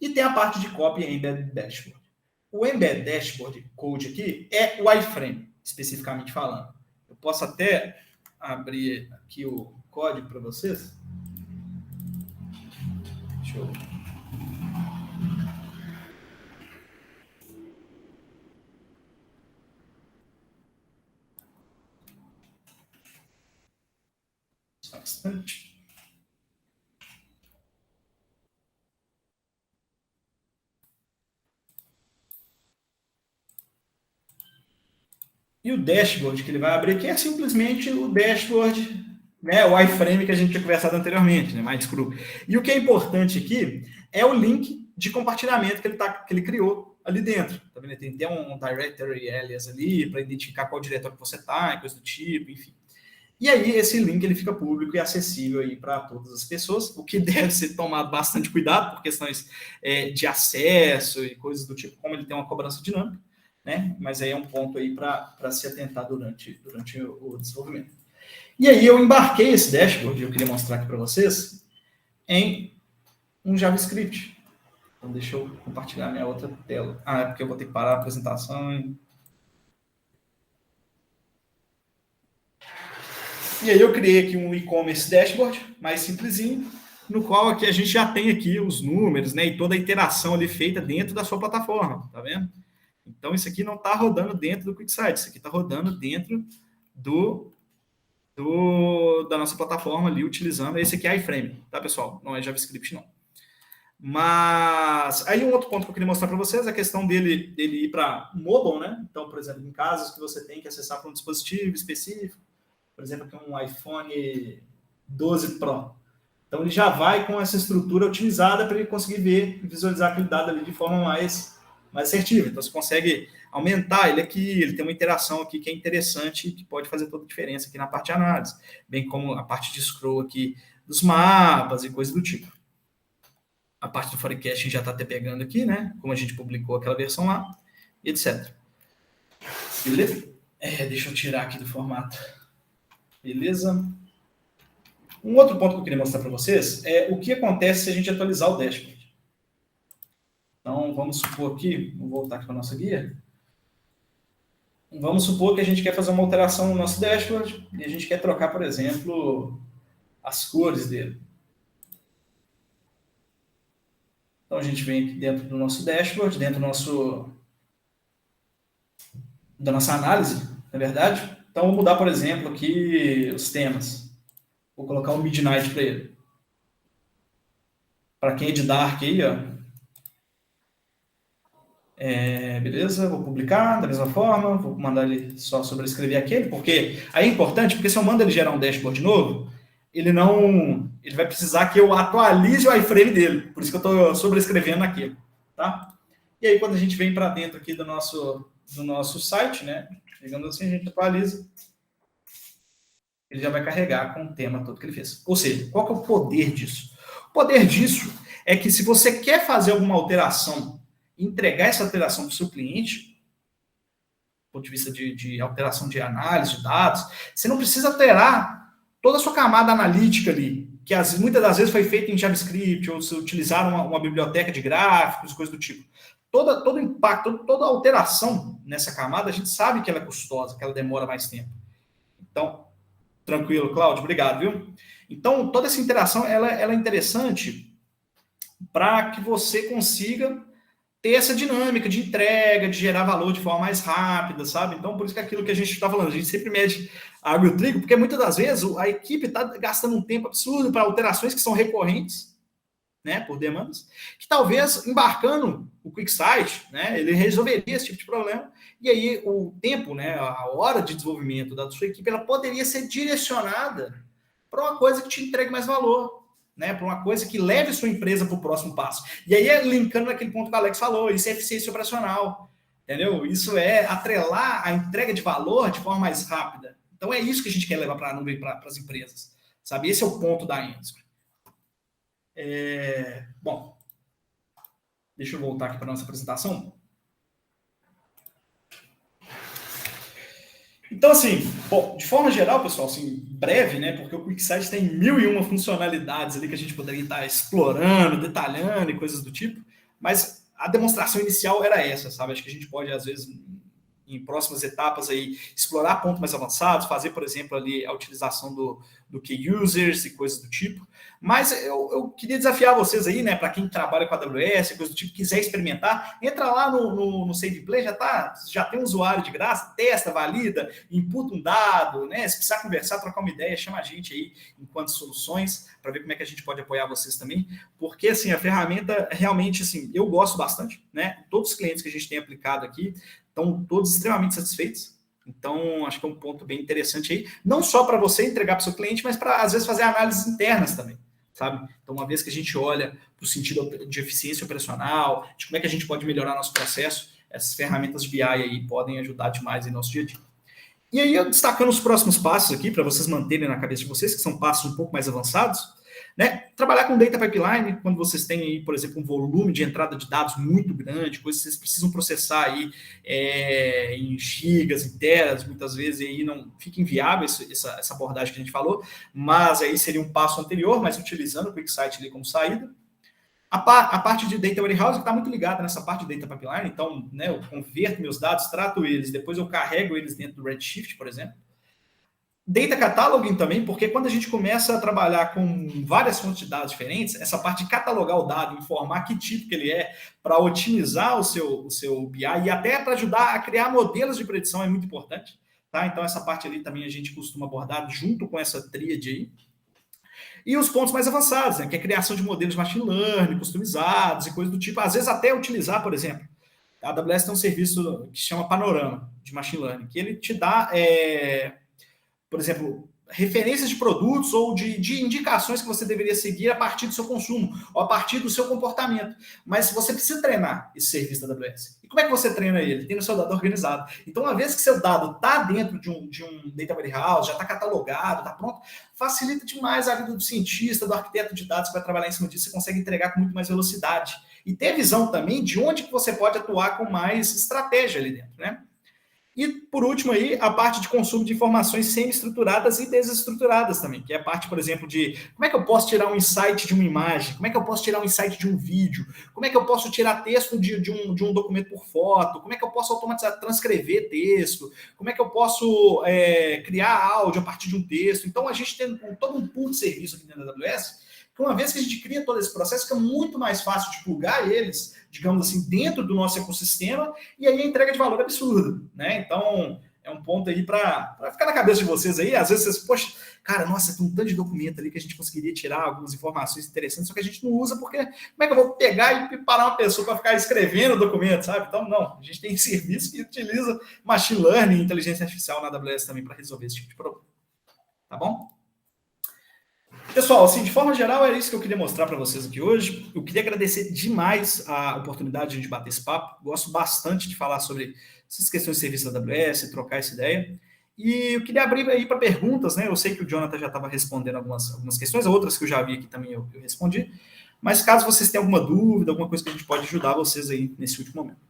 E tem a parte de copy e embed dashboard. O embed dashboard code aqui é o iframe, especificamente falando. Eu posso até abrir aqui o código para vocês. Deixa eu... Bastante. E o dashboard que ele vai abrir aqui é simplesmente o dashboard, né, o iframe que a gente tinha conversado anteriormente, né, mais cru. E o que é importante aqui é o link de compartilhamento que ele criou ali dentro. Tá vendo? Tem até um directory alias ali para identificar qual diretório que você está, coisa do tipo, enfim. E aí esse link ele fica público e acessível aí para todas as pessoas, o que deve ser tomado bastante cuidado por questões de acesso e coisas do tipo, como ele tem uma cobrança dinâmica, né? Mas aí é um ponto aí para se atentar durante o desenvolvimento. E aí eu embarquei esse dashboard, eu queria mostrar aqui para vocês, em um JavaScript. Então deixa eu compartilhar minha outra tela. É porque eu vou ter que parar a apresentação. E aí eu criei aqui um e-commerce dashboard, mais simplesinho, no qual aqui a gente já tem aqui os números, né, e toda a interação ali feita dentro da sua plataforma, tá vendo? Então isso aqui não está rodando dentro do QuickSight, isso aqui está rodando dentro da nossa plataforma ali, utilizando, esse aqui é iframe, tá, pessoal? Não é JavaScript, não. Mas aí um outro ponto que eu queria mostrar para vocês é a questão dele ir para mobile, né? Então, por exemplo, em casos que você tem que acessar para um dispositivo específico, por exemplo, aqui um iPhone 12 Pro. Então, ele já vai com essa estrutura otimizada para ele conseguir ver e visualizar aquele dado ali de forma mais assertiva. Então, você consegue aumentar ele aqui, ele tem uma interação aqui que é interessante, que pode fazer toda a diferença aqui na parte de análise, bem como a parte de scroll aqui dos mapas e coisas do tipo. A parte do forecasting já está até pegando aqui, né? Como a gente publicou aquela versão lá, etc. Beleza? Deixa eu tirar aqui do formato. Beleza? Um outro ponto que eu queria mostrar para vocês é o que acontece se a gente atualizar o dashboard. Então, vamos supor aqui, vou voltar aqui para a nossa guia. Vamos supor que a gente quer fazer uma alteração no nosso dashboard e a gente quer trocar, por exemplo, as cores dele. Então, a gente vem aqui dentro do nosso dashboard, dentro da nossa análise, na verdade. Então, vou mudar, por exemplo, aqui os temas. Vou colocar um Midnight para ele. Para quem é de Dark aí, ó. Beleza, vou publicar da mesma forma, vou mandar ele só sobrescrever aquele, porque aí é importante, porque se eu mando ele gerar um dashboard novo, ele vai precisar que eu atualize o iframe dele, por isso que eu estou sobrescrevendo aqui, tá? E aí quando a gente vem para dentro aqui do nosso site, né, digamos assim, a gente atualiza, ele já vai carregar com o tema todo que ele fez. Ou seja, qual que é o poder disso? O poder disso é que se você quer fazer alguma alteração, entregar essa alteração para o seu cliente, do ponto de vista de alteração de análise de dados, você não precisa alterar toda a sua camada analítica ali, que muitas das vezes foi feita em JavaScript, ou se utilizaram uma biblioteca de gráficos, coisas do tipo. Todo impacto, toda alteração nessa camada, a gente sabe que ela é custosa, que ela demora mais tempo. Então, tranquilo, Cláudio, obrigado, viu? Então, toda essa interação, ela é interessante para que você consiga ter essa dinâmica de entrega, de gerar valor de forma mais rápida, sabe? Então, por isso que é aquilo que a gente está falando, a gente sempre mede a água e o trigo, porque muitas das vezes a equipe está gastando um tempo absurdo para alterações que são recorrentes, né, por demandas, que talvez embarcando o QuickSight, né, ele resolveria esse tipo de problema, e aí o tempo, né, a hora de desenvolvimento da sua equipe, ela poderia ser direcionada para uma coisa que te entregue mais valor, né, para uma coisa que leve a sua empresa para o próximo passo. E aí, linkando naquele ponto que o Alex falou, isso é eficiência operacional, entendeu? Isso é atrelar a entrega de valor de forma mais rápida. Então, é isso que a gente quer levar para a nuvem, para as empresas, sabe? Esse é o ponto da Endoscopy. Bom, deixa eu voltar aqui para a nossa apresentação. Então, assim, bom, de forma geral, pessoal, assim, breve, né, porque o QuickSight tem 1001 funcionalidades ali que a gente poderia estar explorando, detalhando e coisas do tipo, mas a demonstração inicial era essa, sabe? Acho que a gente pode, às vezes, em próximas etapas aí, explorar pontos mais avançados, fazer, por exemplo, ali a utilização do Key Users e coisas do tipo. Mas eu queria desafiar vocês aí, né, para quem trabalha com a AWS, coisa do tipo, quiser experimentar, entra lá no Save Play, já tem um usuário de graça, testa, valida, imputa um dado, né, se precisar conversar, trocar uma ideia, chama a gente aí enquanto soluções, para ver como é que a gente pode apoiar vocês também, porque, assim, a ferramenta, realmente, assim, eu gosto bastante, né, todos os clientes que a gente tem aplicado aqui, estão todos extremamente satisfeitos. Então, acho que é um ponto bem interessante aí, não só para você entregar para o seu cliente, mas para, às vezes, fazer análises internas também, sabe? Então, uma vez que a gente olha para o sentido de eficiência operacional, de como é que a gente pode melhorar nosso processo, essas ferramentas de BI aí podem ajudar demais em nosso dia a dia. E aí, eu destacando os próximos passos aqui, para vocês manterem na cabeça de vocês, que são passos um pouco mais avançados, né? Trabalhar com data pipeline, quando vocês têm aí, por exemplo, um volume de entrada de dados muito grande, coisas que vocês precisam processar aí em gigas, em teras, muitas vezes, e aí não fica inviável essa abordagem que a gente falou, mas aí seria um passo anterior, mas utilizando o QuickSight ali como saída. A parte de Data Warehouse está muito ligada nessa parte de Data Pipeline, então, né, eu converto meus dados, trato eles, depois eu carrego eles dentro do Redshift, por exemplo. Data Cataloging também, porque quando a gente começa a trabalhar com várias fontes de dados diferentes, essa parte de catalogar o dado, informar que tipo que ele é, para otimizar o seu BI e até para ajudar a criar modelos de predição é muito importante. Tá? Então, essa parte ali também a gente costuma abordar junto com essa tríade aí. E os pontos mais avançados, né, que é a criação de modelos de machine learning, customizados e coisas do tipo. Às vezes até utilizar, por exemplo, a AWS tem um serviço que se chama Panorama, de machine learning, que ele te dá, por exemplo, referências de produtos ou de indicações que você deveria seguir a partir do seu consumo, ou a partir do seu comportamento. Mas você precisa treinar esse serviço da AWS. E como é que você treina ele? Tem o seu dado organizado. Então, uma vez que seu dado está dentro de um data warehouse, já está catalogado, está pronto, facilita demais a vida do cientista, do arquiteto de dados que vai trabalhar em cima disso. Você consegue entregar com muito mais velocidade. E ter visão também de onde que você pode atuar com mais estratégia ali dentro, né? E, por último, aí, a parte de consumo de informações semi-estruturadas e desestruturadas também, que é a parte, por exemplo, de como é que eu posso tirar um insight de uma imagem, como é que eu posso tirar um insight de um vídeo, como é que eu posso tirar texto de um documento por foto, como é que eu posso automatizar, transcrever texto, como é que eu posso criar áudio a partir de um texto. Então, a gente tem todo um pool de serviço aqui dentro da AWS, que uma vez que a gente cria todo esse processo, fica muito mais fácil de plugar eles, digamos assim, dentro do nosso ecossistema, e aí a entrega de valor é absurda, né? Então, é um ponto aí para ficar na cabeça de vocês aí. Às vezes vocês, poxa, cara, nossa, tem um tanto de documento ali que a gente conseguiria tirar algumas informações interessantes, só que a gente não usa porque como é que eu vou pegar e parar uma pessoa para ficar escrevendo documento, sabe? Então, não, a gente tem serviço que utiliza machine learning, inteligência artificial na AWS também para resolver esse tipo de problema. Tá bom? Pessoal, assim, de forma geral, é isso que eu queria mostrar para vocês aqui hoje. Eu queria agradecer demais a oportunidade de a gente bater esse papo. Gosto bastante de falar sobre essas questões de serviço da AWS, trocar essa ideia. E eu queria abrir aí para perguntas, né? Eu sei que o Jonathan já estava respondendo algumas questões, outras que eu já vi aqui também eu respondi. Mas caso vocês tenham alguma dúvida, alguma coisa que a gente pode ajudar vocês aí nesse último momento.